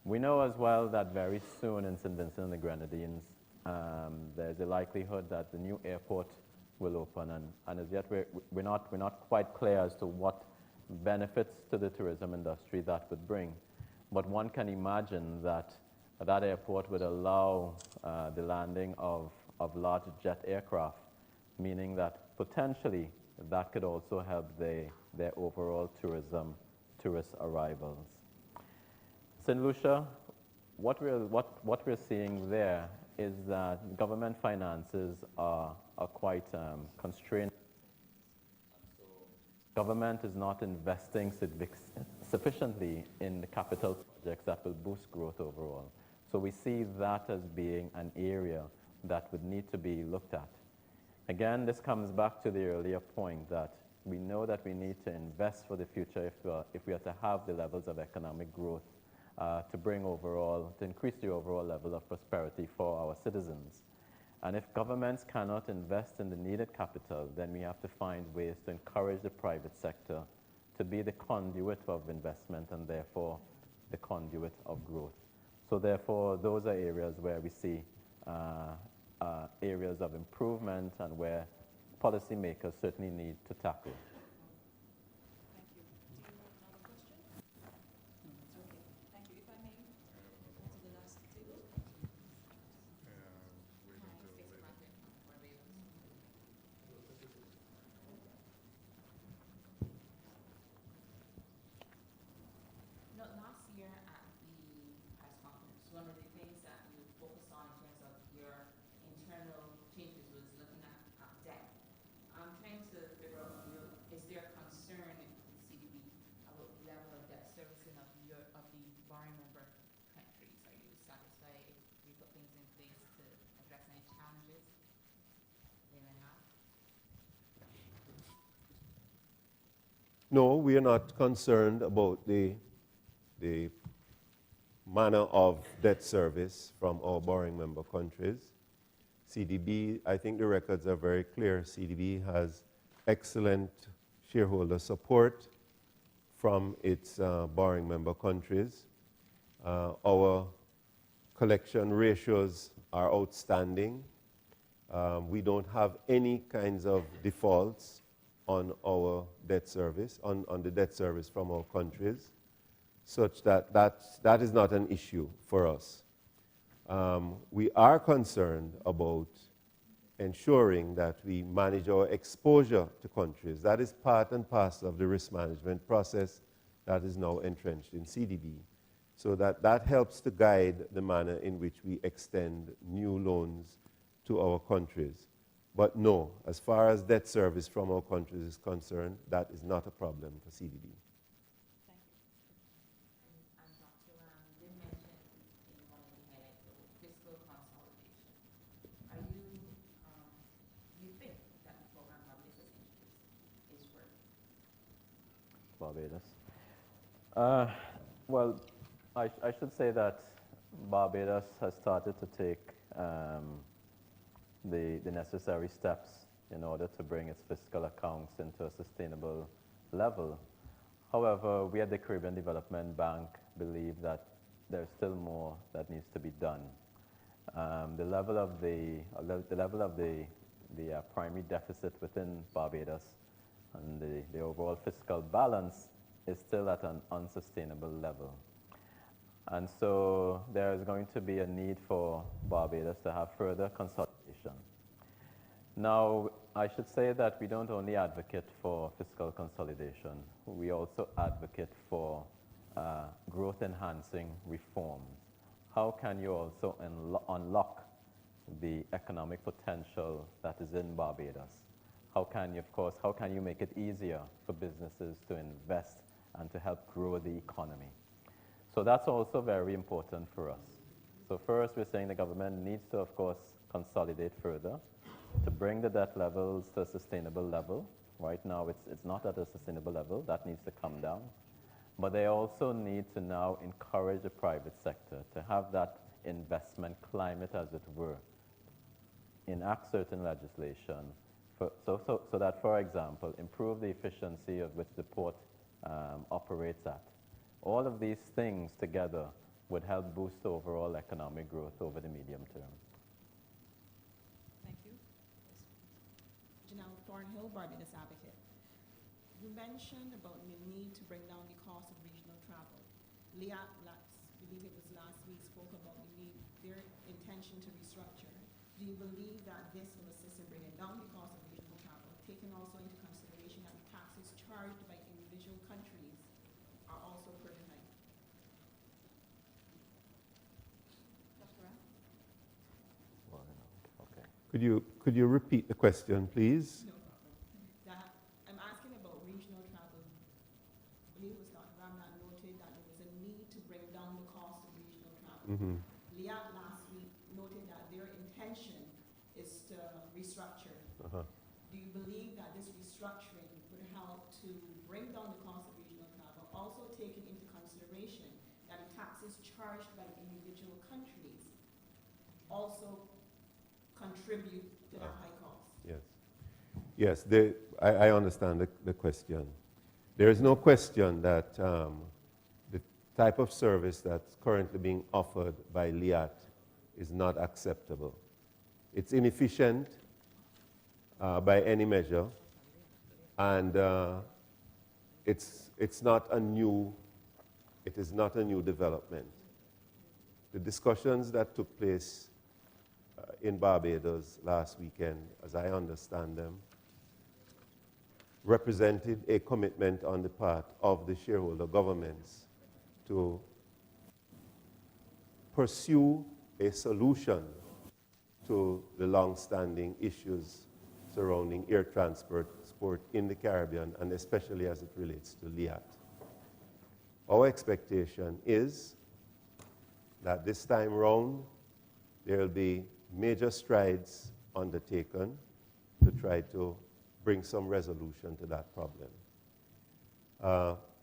We know as well that very soon in St. Vincent and the Grenadines, there's a likelihood that the new airport will open, and as yet we're not quite clear as to what benefits to the tourism industry that would bring. But one can imagine that that airport would allow the landing of large jet aircraft, meaning that potentially that could also help their overall tourist arrivals. St. Lucia, what we're seeing there is that government finances are quite constrained. So government is not investing sufficiently in the capital projects that will boost growth overall. So we see that as being an area that would need to be looked at. Again, this comes back to the earlier point that we know that we need to invest for the future if we are to have the levels of economic growth to increase the overall level of prosperity for our citizens. And if governments cannot invest in the needed capital, then we have to find ways to encourage the private sector to be the conduit of investment and therefore the conduit of growth. So therefore, those are areas where we see areas of improvement and where policymakers certainly need to tackle. Thank you. Do you have another question? Okay, thank you. If I may, go to the last table. No, last year at the press conference, one of the things that you focused on in terms of your internal changes was looking at debt. I'm trying to figure out from you, is there concern in the CDB about the level of debt servicing of the borrowing member countries? Are you satisfied if we put things in place to address any challenges they may have? No, we are not concerned about the manner of debt service from our borrowing member countries. CDB, I think the records are very clear. CDB has excellent shareholder support from its borrowing member countries. Our collection ratios are outstanding. We don't have any kinds of defaults on our debt service, on the debt service from our countries, such that is not an issue for us. We are concerned about ensuring that we manage our exposure to countries. That is part and parcel of the risk management process that is now entrenched in CDB. So that helps to guide the manner in which we extend new loans to our countries. But no, as far as debt service from our countries is concerned, that is not a problem for CDB. Thank you. And Dr. Ram did mention in one of the highlights of fiscal consolidation. Are you think that the program Barbados has introduced is working? Barbados. Well, I should say that Barbados has started to take the necessary steps in order to bring its fiscal accounts into a sustainable level. However, we at the Caribbean Development Bank believe that there's still more that needs to be done. The level of the primary deficit within Barbados and the overall fiscal balance is still at an unsustainable level. And so there is going to be a need for Barbados to have further consolidation. Now, I should say that we don't only advocate for fiscal consolidation, we also advocate for growth-enhancing reforms. How can you also unlock the economic potential that is in Barbados? How can you make it easier for businesses to invest and to help grow the economy? So that's also very important for us. So first, we're saying the government needs to, of course, consolidate further to bring the debt levels to a sustainable level. Right now, it's not at a sustainable level. That needs to come down. But they also need to now encourage the private sector to have that investment climate, as it were, enact certain legislation so that, for example, improve the efficiency of which the port operates at. All of these things together would help boost overall economic growth over the medium term. Thank you. Janelle Thornhill, Barbados Advocate. You mentioned about the need to bring down the cost of regional travel. LIAT, I believe it was last week, spoke about their intention to restructure. Do you believe that this will assist in bringing down the cost of regional travel, taking also into consideration that the taxes charged by individual countries are also pretty high? Dr. Ram? Okay. Could you repeat the question, please? No problem. I'm asking about regional travel. LIAT last week noted that their intention is to restructure. Do you believe that this restructuring would help to bring down the cost of regional travel, also taking into consideration that the taxes charged by individual countries also contribute to that high cost? Yes. Yes, I understand the question. There is no question that the type of service that's currently being offered by LIAT is not acceptable. It's inefficient by any measure, and it is not a new development. The discussions that took place in Barbados last weekend, as I understand them, represented a commitment on the part of the shareholder governments to pursue a solution to the long-standing issues surrounding air transport in the Caribbean, and especially as it relates to LIAT. Our expectation is that this time round there will be major strides undertaken to try to bring some resolution to that problem.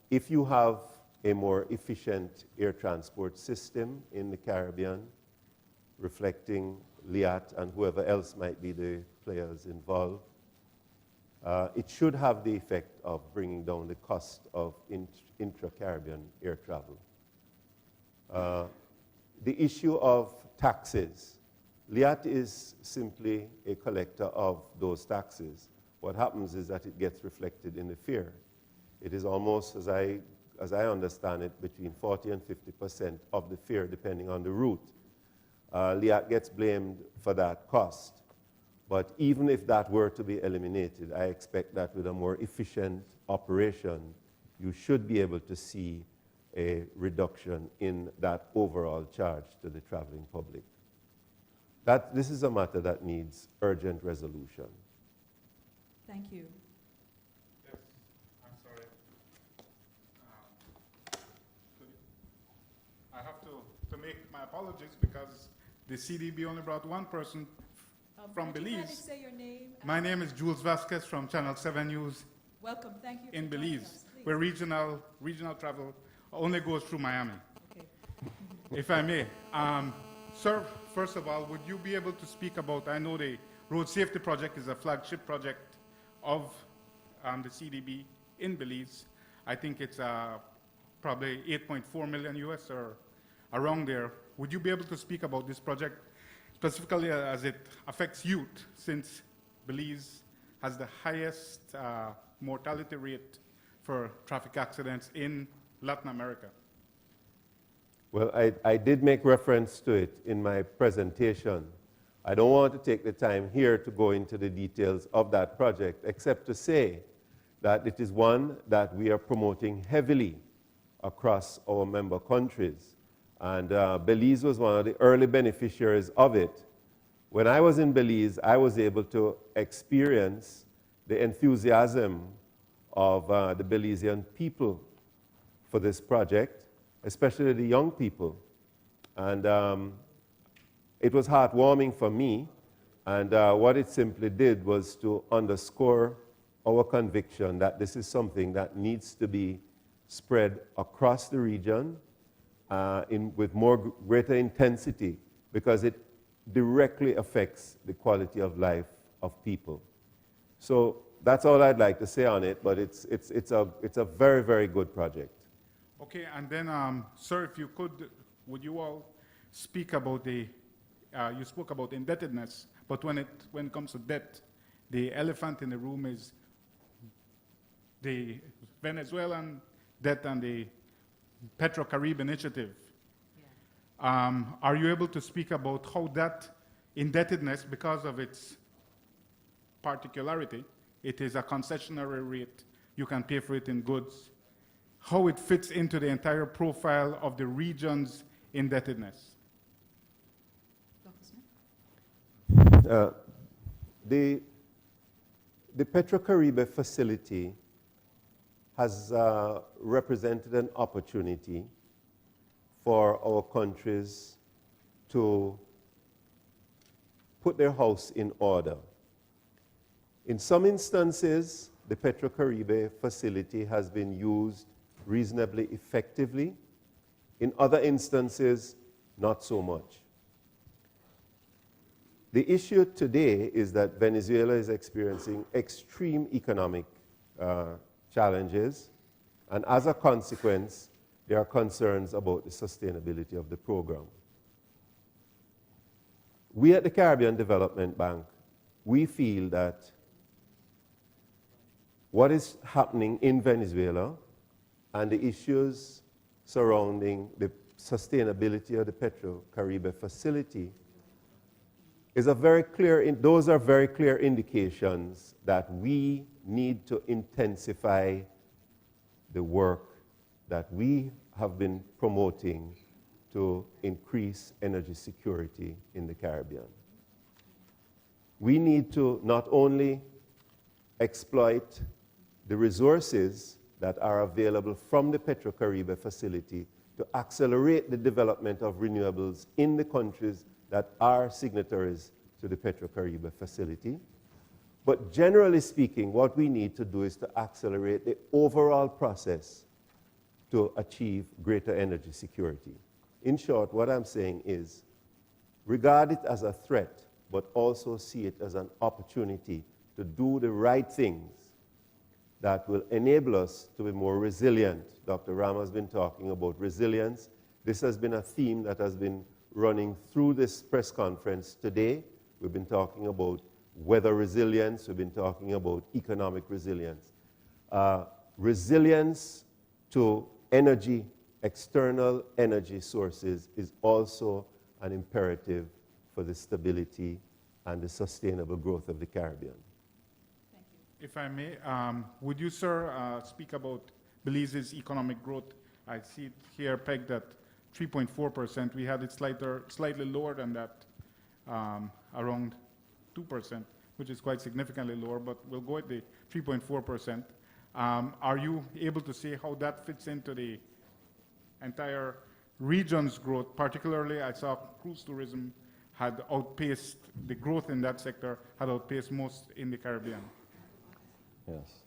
If you have a more efficient air transport system in the Caribbean, reflecting LIAT and whoever else might be the players involved, it should have the effect of bringing down the cost of intra-Caribbean air travel. The issue of taxes, LIAT is simply a collector of those taxes. What happens is that it gets reflected in the fare. It is almost, as I understand it, between 40 and 50% of the fare, depending on the route. LIAT gets blamed for that cost. But even if that were to be eliminated, I expect that with a more efficient operation, you should be able to see a reduction in that overall charge to the traveling public. This is a matter that needs urgent resolution. Thank you. Yes, I'm sorry. I have to make my apologies because the CDB only brought one person from Would you kindly Belize. say your name? My name is Jules Vasquez from Channel 7 News Welcome. Thank you. in for joining Belize, us. Please. where regional travel only goes through Miami. Okay. If I may. Sir, first of all, would you be able to speak about, I know the road safety project is a flagship project of the CDB in Belize. I think it's probably 8.4 million US or around there. Would you be able to speak about this project, specifically as it affects youth, since Belize has the highest mortality rate for traffic accidents in Latin America? Well, I did make reference to it in my presentation. I don't want to take the time here to go into the details of that project, except to say that it is one that we are promoting heavily across our member countries. And Belize was one of the early beneficiaries of it. When I was in Belize, I was able to experience the enthusiasm of the Belizean people for this project, especially the young people. And it was heartwarming for me. And what it simply did was to underscore our conviction that this is something that needs to be spread across the region with greater intensity, because it directly affects the quality of life of people. So that's all I'd like to say on it, but it's a very, very good project. Okay, and then, sir, if you could, would you all speak about you spoke about indebtedness, but when it comes to debt, the elephant in the room is the Venezuelan debt and the Petro-Caribe initiative. Yeah. Are you able to speak about how that indebtedness, because of its particularity, it is a concessionary rate, you can pay for it in goods, how it fits into the entire profile of the region's indebtedness? Dr. Smith? The Petro-Caribe facility has represented an opportunity for our countries to put their house in order. In some instances, the Petro-Caribe facility has been used reasonably effectively. In other instances, not so much. The issue today is that Venezuela is experiencing extreme economic challenges, and as a consequence, there are concerns about the sustainability of the program. We at the Caribbean Development Bank, we feel that what is happening in Venezuela and the issues surrounding the sustainability of the Petro-Caribe facility is those are very clear indications that we need to intensify the work that we have been promoting to increase energy security in the Caribbean. We need to not only exploit the resources that are available from the Petro-Caribe facility to accelerate the development of renewables in the countries that are signatories to the Petro-Caribe facility. But generally speaking, what we need to do is to accelerate the overall process to achieve greater energy security. In short, what I'm saying is, regard it as a threat, but also see it as an opportunity to do the right things that will enable us to be more resilient. Dr. Ram has been talking about resilience. This has been a theme that has been running through this press conference today. We've been talking about weather resilience. We've been talking about economic resilience. Resilience to energy, external energy sources is also an imperative for the stability and the sustainable growth of the Caribbean. Thank you. If I may, would you, sir, speak about Belize's economic growth? I see it here pegged at 3.4%. We had it slightly lower than that, around 2%, which is quite significantly lower, but we'll go at the 3.4%. Are you able to see how that fits into the entire region's growth? Particularly, I saw cruise tourism had outpaced, the growth in that sector had outpaced most in the Caribbean. Yes.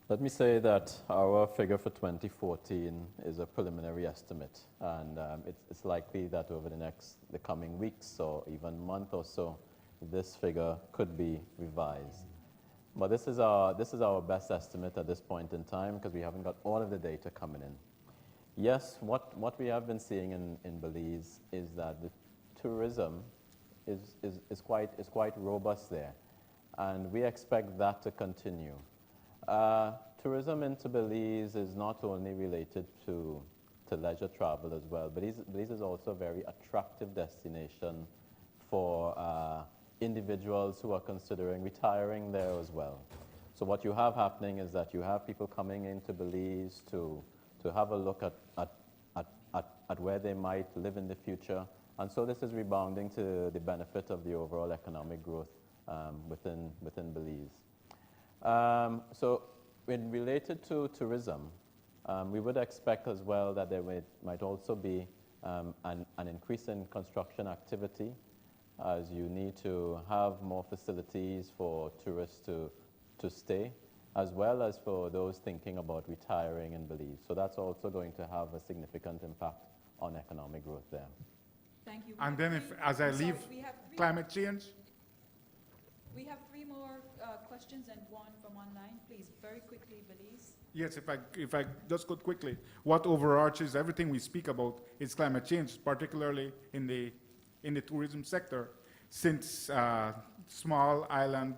Let me say that our figure for 2014 is a preliminary estimate, and it's likely that over the coming weeks or even month or so, this figure could be revised. But this is our best estimate at this point in time because we haven't got all of the data coming in. Yes, what we have been seeing in Belize is that the tourism is quite robust there, and we expect that to continue. Tourism into Belize is not only related to leisure travel as well. Belize is also a very attractive destination for individuals who are considering retiring there as well. So what you have happening is that you have people coming into Belize to have a look at where they might live in the future. And so this is rebounding to the benefit of the overall economic growth within Belize. So when related to tourism, we would expect as well that there might also be an increase in construction activity, as you need to have more facilities for tourists to stay, as well as for those thinking about retiring in Belize. So that's also going to have a significant impact on economic growth there. Thank you. And then as I leave, climate change? We have three more questions and one from online. Please, very quickly, Belize. Yes, if I just go quickly, what overarches everything we speak about is climate change, particularly in the tourism sector, since small island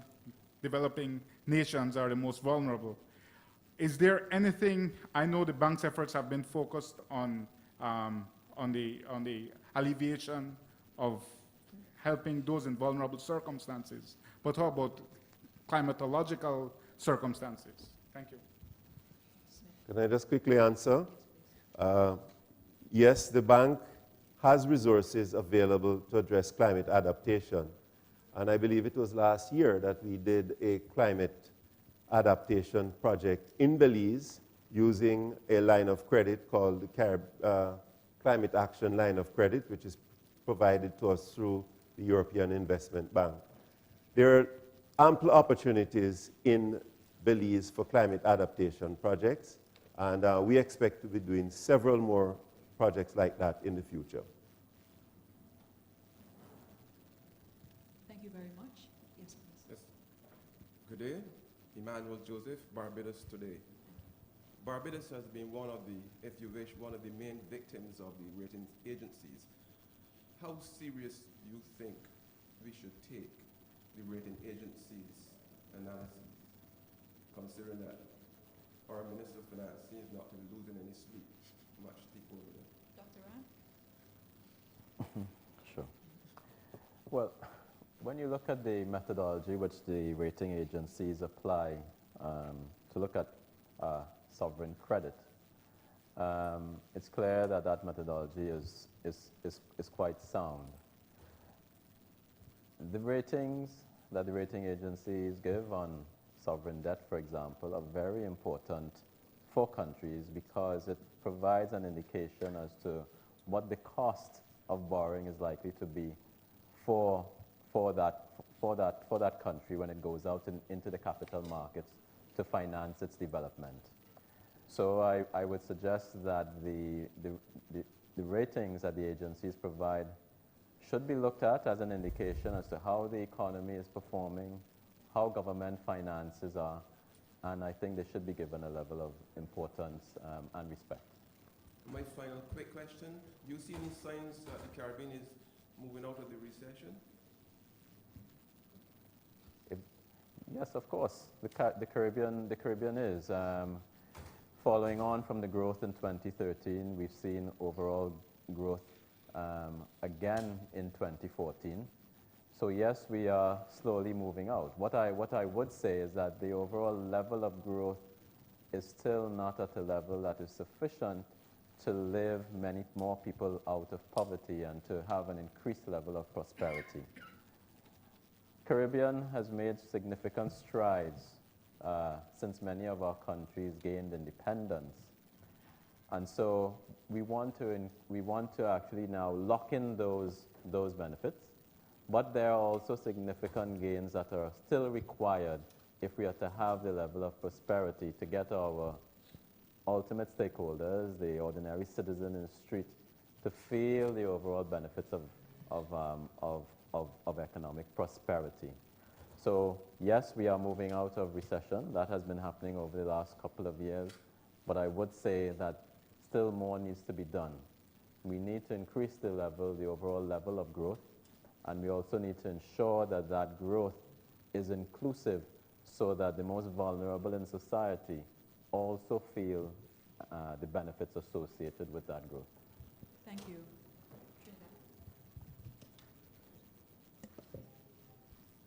developing nations are the most vulnerable. Is there anything, I know the bank's efforts have been focused on the alleviation of helping those in vulnerable circumstances, but how about climatological circumstances? Thank you. Can I just quickly answer? Yes, the bank has resources available to address climate adaptation. And I believe it was last year that we did a climate adaptation project in Belize using a line of credit called the Climate Action Line of Credit, which is provided to us through the European Investment Bank. There are ample opportunities in Belize for climate adaptation projects, and we expect to be doing several more projects like that in the future. Thank you very much. Yes, please. Yes. Good day. Emmanuel Joseph, Barbados Today. Barbados has been one of the, if you wish, one of the main victims of the rating agencies. How serious do you think we should take the rating agencies' analysis, considering that our Minister of Finance seems not to be losing any sleep, much sleep over there? Dr. Ram? Sure. Well, when you look at the methodology which the rating agencies apply to look at sovereign credit, it's clear that that methodology is quite sound. The ratings that the rating agencies give on sovereign debt, for example, are very important for countries because it provides an indication as to what the cost of borrowing is likely to be for that country when it goes out into the capital markets to finance its development. So I would suggest that the ratings that the agencies provide should be looked at as an indication as to how the economy is performing, how government finances are, and I think they should be given a level of importance and respect. My final quick question, do you see any signs that the Caribbean is moving out of the recession? Yes, of course. The Caribbean is. Following on from the growth in 2013, we've seen overall growth again in 2014. So yes, we are slowly moving out. What I would say is that the overall level of growth is still not at a level that is sufficient to live many more people out of poverty and to have an increased level of prosperity. Caribbean has made significant strides since many of our countries gained independence. And so we want to actually now lock in those benefits, but there are also significant gains that are still required if we are to have the level of prosperity to get our ultimate stakeholders, the ordinary citizen in the street, to feel the overall benefits of economic prosperity. So yes, we are moving out of recession. That has been happening over the last couple of years, but I would say that still more needs to be done. We need to increase the overall level of growth, and we also need to ensure that that growth is inclusive so that the most vulnerable in society also feel the benefits associated with that growth. Thank you.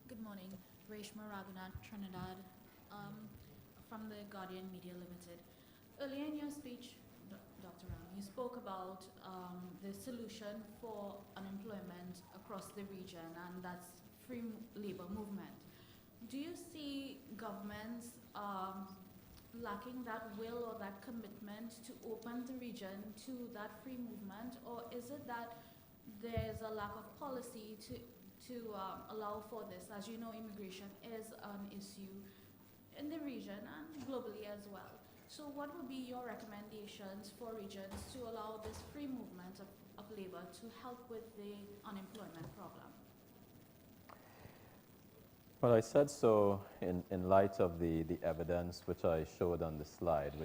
Good morning. Reshma Raghunath, Trinidad, from the Guardian Media Limited. Earlier in your speech, Dr. Ram, you spoke about the solution for unemployment across the region, and that's free labor movement. Do you see governments lacking that will or that commitment to open the region to that free movement, or is it that there's a lack of policy to allow for this? As you know, immigration is an issue in the region and globally as well. So what would be your recommendations for regions to allow this free movement of labor to help with the unemployment problem? Well, I said so in light of the evidence which I showed on the slide,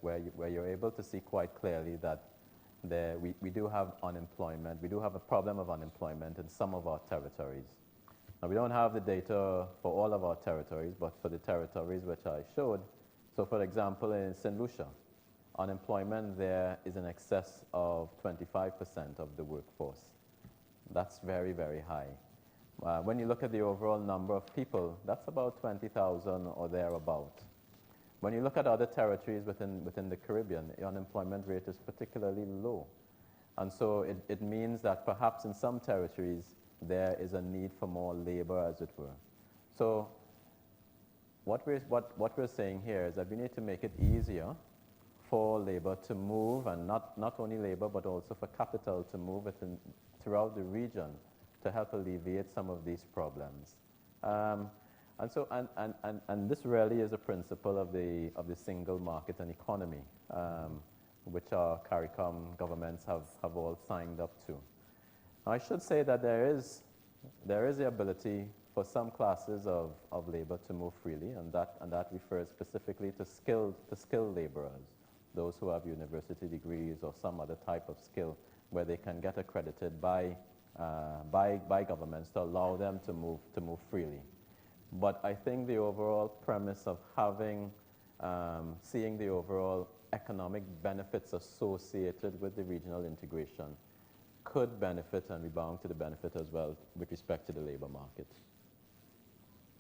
where you're able to see quite clearly that we do have unemployment. We do have a problem of unemployment in some of our territories. Now, we don't have the data for all of our territories, but for the territories which I showed, so for example, in St. Lucia, unemployment there is in excess of 25% of the workforce. That's very, very high. When you look at the overall number of people, that's about 20,000 or thereabout. When you look at other territories within the Caribbean, the unemployment rate is particularly low. And so it means that perhaps in some territories, there is a need for more labor, as it were. So what we're saying here is that we need to make it easier for labor to move, and not only labor, but also for capital to move throughout the region to help alleviate some of these problems. And this really is a principle of the single market and economy, which our CARICOM governments have all signed up to. Now, I should say that there is the ability for some classes of labor to move freely, and that refers specifically to skilled laborers, those who have university degrees or some other type of skill where they can get accredited by governments to allow them to move freely. But I think the overall premise of seeing the overall economic benefits associated with the regional integration could benefit and be bound to the benefit as well with respect to the labor market.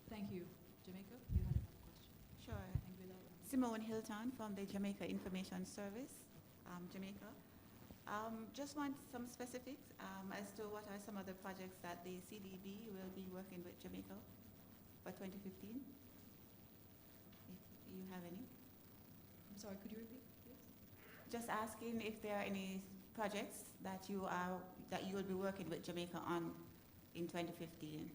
Thank you. Jamaica, you had another question. Sure. And Guylaine. Simone Hilton from the Jamaica Information Service, Jamaica. Just want some specifics as to what are some of the projects that the CDB will be working with Jamaica for 2015, if you have any. I'm sorry, could you repeat, please? Just asking if there are any projects that you will be working with Jamaica on in 2015,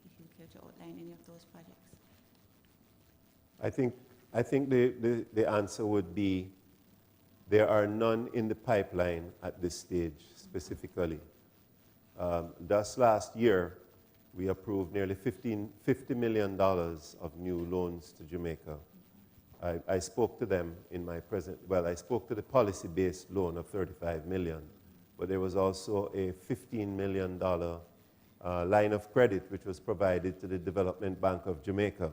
if you care to outline any of those projects. I think the answer would be there are none in the pipeline at this stage specifically. Thus last year, we approved nearly $50 million of new loans to Jamaica. I spoke to them in my I spoke to the policy-based loan of $35 million, but there was also a $15 million line of credit which was provided to the Development Bank of Jamaica.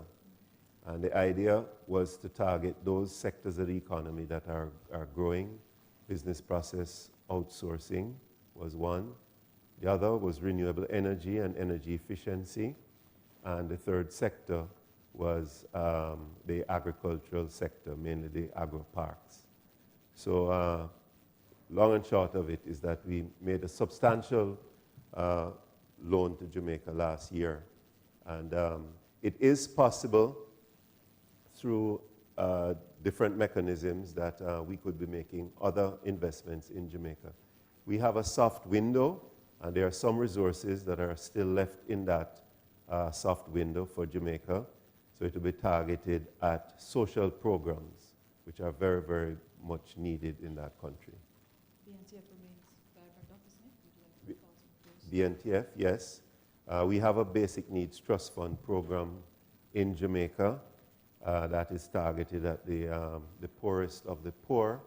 And the idea was to target those sectors of the economy that are growing. Business process outsourcing was one. The other was renewable energy and energy efficiency. And the third sector was the agricultural sector, mainly the agro-parks. So long and short of it is that we made a substantial loan to Jamaica last year. And it is possible through different mechanisms that we could be making other investments in Jamaica. We have a soft window, and there are some resources that are still left in that soft window for Jamaica. So it will be targeted at social programs, which are very, very much needed in that country. BNTF remains vibrant. Dr. Smith, would you like to call some BNTF, yes. We have a basic needs trust fund program in Jamaica that is targeted at the poorest of the poor.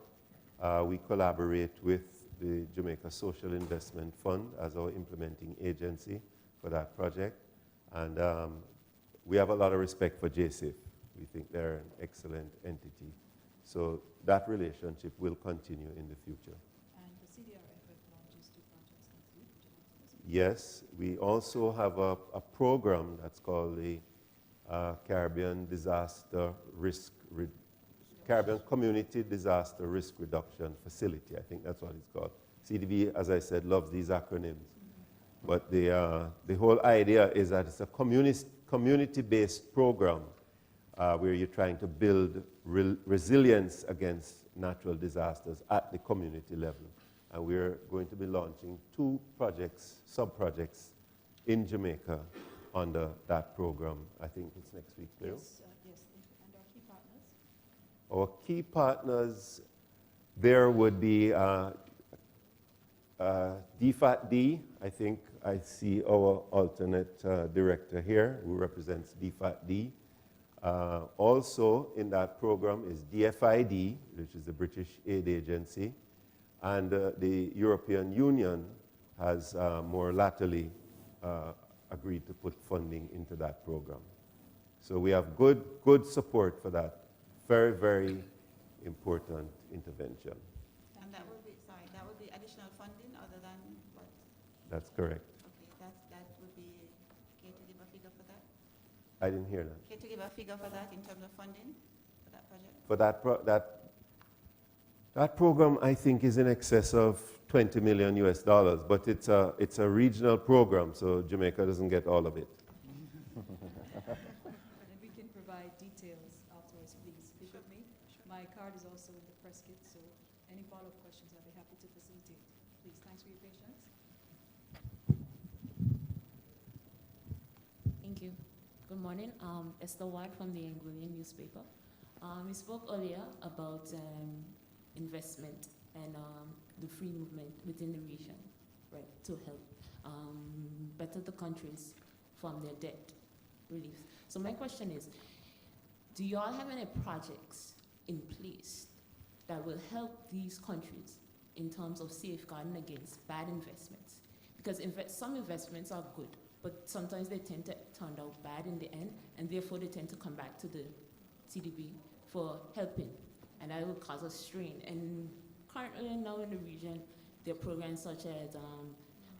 We collaborate with the Jamaica Social Investment Fund as our implementing agency for that project. And we have a lot of respect for JCIF. We think they're an excellent entity. So that relationship will continue in the future. And the CDRFF launches 2 projects next week. Would you like to listen? Yes, we also have a program that's called the Caribbean Community Disaster Risk Reduction Facility. I think that's what it's called. CDB, as I said, loves these acronyms. But the whole idea is that it's a community-based program where you're trying to build resilience against natural disasters at the community level. And we're going to be launching 2 projects, sub-projects in Jamaica under that program. I think it's next week, Leo? Yes, yes. And our key partners? Our key partners, there would be DFAT-D. I think I see our alternate director here who represents DFAT-D. Also in that program is DFID, which is the British aid agency, and the European Union has more latterly agreed to put funding into that program. So we have good support for that very, very important intervention. And that will be, that would be additional funding other than what? That's correct. Okay, that would be, care to give a figure for that? I didn't hear that. Care to give a figure for that in terms of funding for that project? For that program, I think, is in excess of $20 million US, but it's a regional program, so Jamaica doesn't get all of it. But we can provide details afterwards, please. Speak with me. My card is also in the press kit, so any follow-up questions, I'll be happy to facilitate. Please, thanks for your patience. Good morning. Esther White from the Anguillian newspaper. We spoke earlier about investment and the free movement within the region, right, to help better the countries from their debt relief. So my question is, do you all have any projects in place that will help these countries in terms of safeguarding against bad investments? Because some investments are good, but sometimes they tend to turn out bad in the end, and therefore they tend to come back to the CDB for helping, and that will cause a strain. And currently now in the region, there are programs such as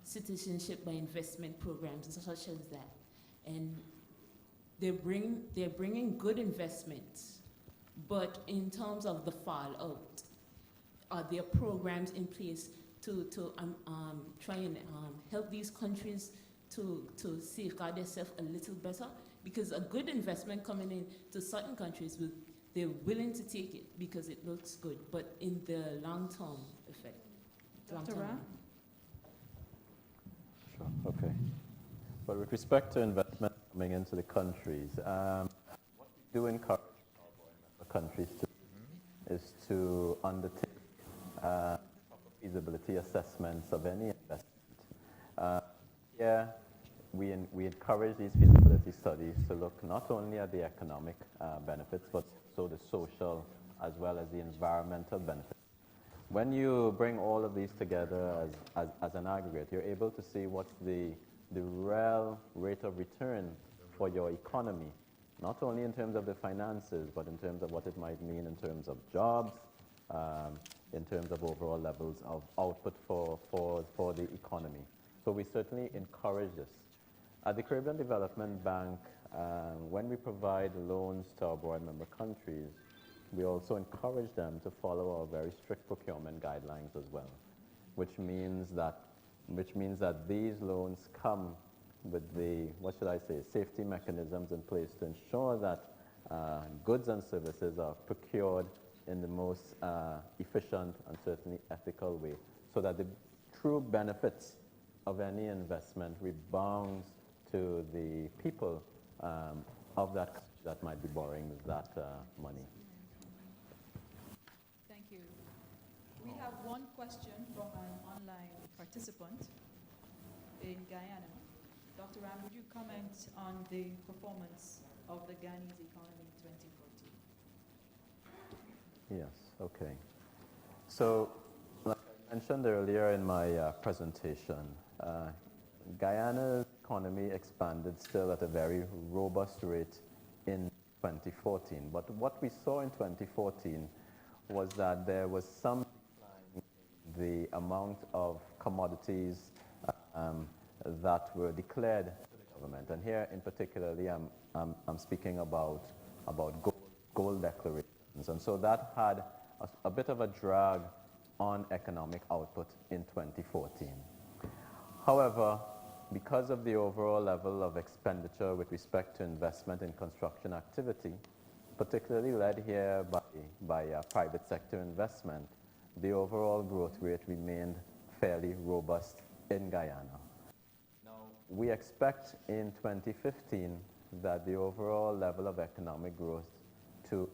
citizenship by investment programs and such as that. And they're bringing good investments, but in terms of the fallout, are there programs in place to try and help these countries to safeguard themselves a little better? Because a good investment coming in to certain countries, they're willing to take it because it looks good, but in the long-term effect. Dr. Ram? Sure, okay. But with respect to investment coming into the countries, what we do encourage our countries to is to undertake feasibility assessments of any investment. Here, we encourage these feasibility studies to look not only at the economic benefits, but also the social as well as the environmental benefits. When you bring all of these together as an aggregate, you're able to see what's the real rate of return for your economy, not only in terms of the finances, but in terms of what it might mean in terms of jobs, in terms of overall levels of output for the economy. So we certainly encourage this. At the Caribbean Development Bank, when we provide loans to our board member countries, we also encourage them to follow our very strict procurement guidelines as well, which means that these loans come with the, what should I say, safety mechanisms in place to ensure that goods and services are procured in the most efficient and certainly ethical way, so that the true benefits of any investment rebounds to the people of that country that might be borrowing that money. Thank you. We have one question from an online participant in Guyana. Dr. Ram, would you comment on the performance of the Guyanese economy in 2014? Yes, okay. So, like I mentioned earlier in my presentation, Guyana's economy expanded still at a very robust rate in 2014. But what we saw in 2014 was that there was some decline in the amount of commodities that were declared to the government. And here in particularly, I'm speaking about gold declarations. And so that had a bit of a drag on economic output in 2014. However, because of the overall level of expenditure with respect to investment in construction activity, particularly led here by private sector investment, the overall growth rate remained fairly robust in Guyana. Now, we expect in 2015 that the overall level of economic growth to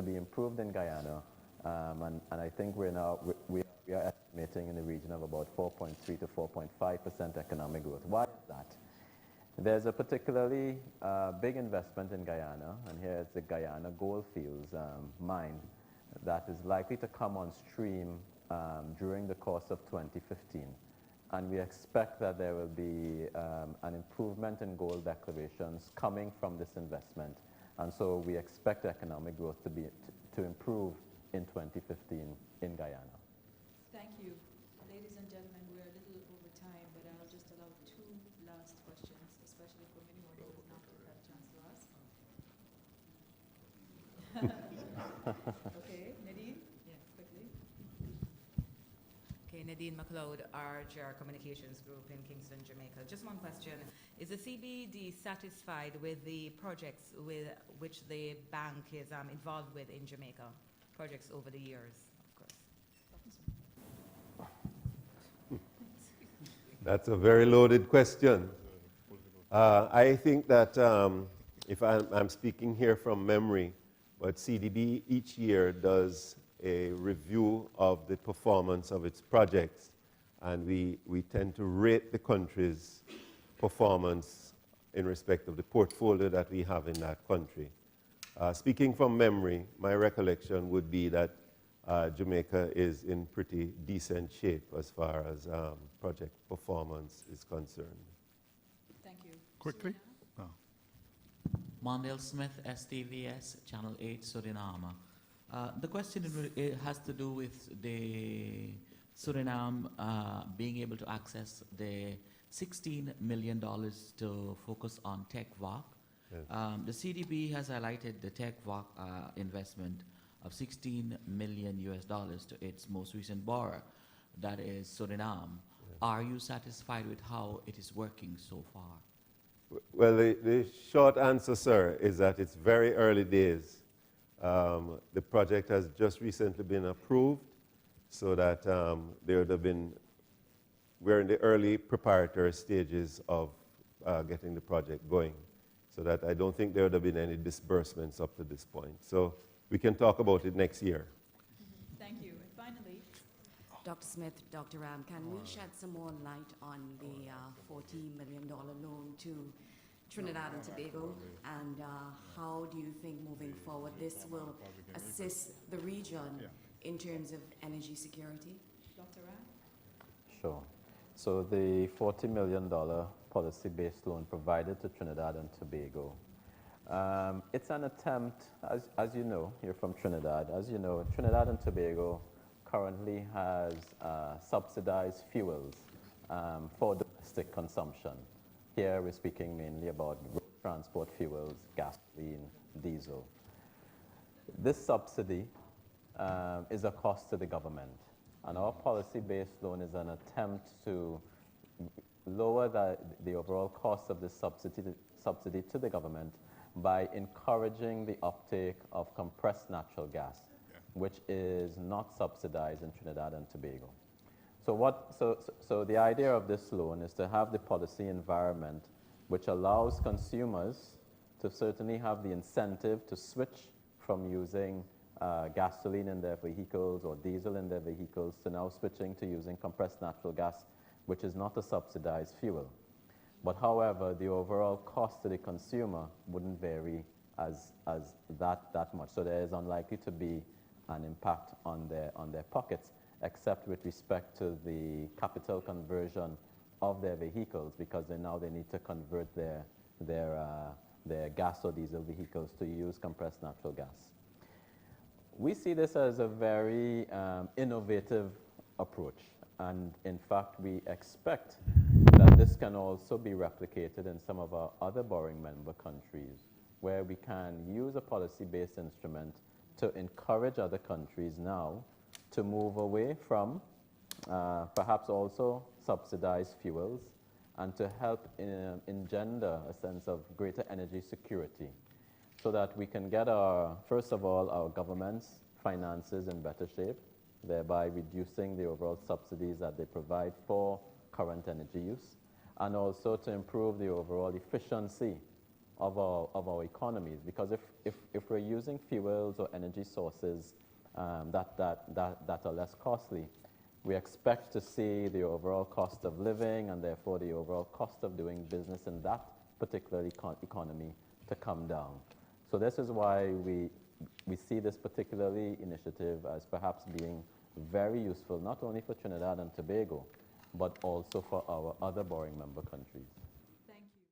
be improved in Guyana, and I think we are estimating in the region of about 4.3 to 4.5% economic growth. Why is that? There's a particularly big investment in Guyana, and here is the Guyana Goldfields mine that is likely to come on stream during the course of 2015. And we expect that there will be an improvement in gold declarations coming from this investment. And so we expect economic growth to improve in 2015 in Guyana. Thank you. Ladies and gentlemen, we're a little over time, but I'll just allow two last questions, especially from anyone who has not had a chance to ask. Okay, Nadine? Yeah, quickly. Okay, Nadine McLeod, RJR Communications Group in Kingston, Jamaica. Just one question. Is the CBD satisfied with the projects with which the bank is involved with in Jamaica? Projects over the years, of course. That's a very loaded question. I think that if I'm speaking here from memory, but CDB each year does a review of the performance of its projects, and we tend to rate the country's performance in respect of the portfolio that we have in that country. Speaking from memory, my recollection would be that Jamaica is in pretty decent shape as far as project performance is concerned. Thank you. Quickly? Oh. Mondale Smith, STVS, Channel 8, Suriname. The question it has to do with the Suriname being able to access the $16 million to focus on tech VAC. Yes. The CDB has highlighted the tech VAC investment of $16 million to its most recent borrower, that is Suriname. Yes. Are you satisfied with how it is working so far? Well, the short answer, sir, is that it's very early days. The project has just recently been approved, so that there would have been, we're in the early preparatory stages of getting the project going, so that I don't think there would have been any disbursements up to this point. So we can talk about it next year. Thank you. And finally, Dr. Smith, Dr. Ram, can we shed some more light on the $40 million loan to Trinidad and Tobago, and how do you think moving forward this will assist the region in terms of energy security? Dr. Ram? Sure. So the $40 million policy-based loan provided to Trinidad and Tobago, it's an attempt, as you know, you're from Trinidad, as you know, Trinidad and Tobago currently has subsidized fuels for domestic consumption. Here we're speaking mainly about road transport fuels, gasoline, diesel. This subsidy is a cost to the government, and our policy-based loan is an attempt to lower the overall cost of this subsidy to the government by encouraging the uptake of compressed natural gas, which is not subsidized in Trinidad and Tobago. So the idea of this loan is to have the policy environment which allows consumers to certainly have the incentive to switch from using gasoline in their vehicles or diesel in their vehicles to now switching to using compressed natural gas, which is not a subsidized fuel. But however, the overall cost to the consumer wouldn't vary as that much. So there is unlikely to be an impact on their pockets, except with respect to the capital conversion of their vehicles, because they need to convert their gas or diesel vehicles to use compressed natural gas. We see this as a very innovative approach, and in fact we expect that this can also be replicated in some of our other borrowing member countries, where we can use a policy-based instrument to encourage other countries now to move away from perhaps also subsidized fuels, and to help engender a sense of greater energy security, so that we can get first of all, our government's finances in better shape, thereby reducing the overall subsidies that they provide for current energy use, and also to improve the overall efficiency of our economies. Because if we're using fuels or energy sources that are less costly, we expect to see the overall cost of living, and therefore the overall cost of doing business in that particular economy, to come down. So this is why we see this particularly initiative as perhaps being very useful, not only for Trinidad and Tobago, but also for our other borrowing member countries. Thank you.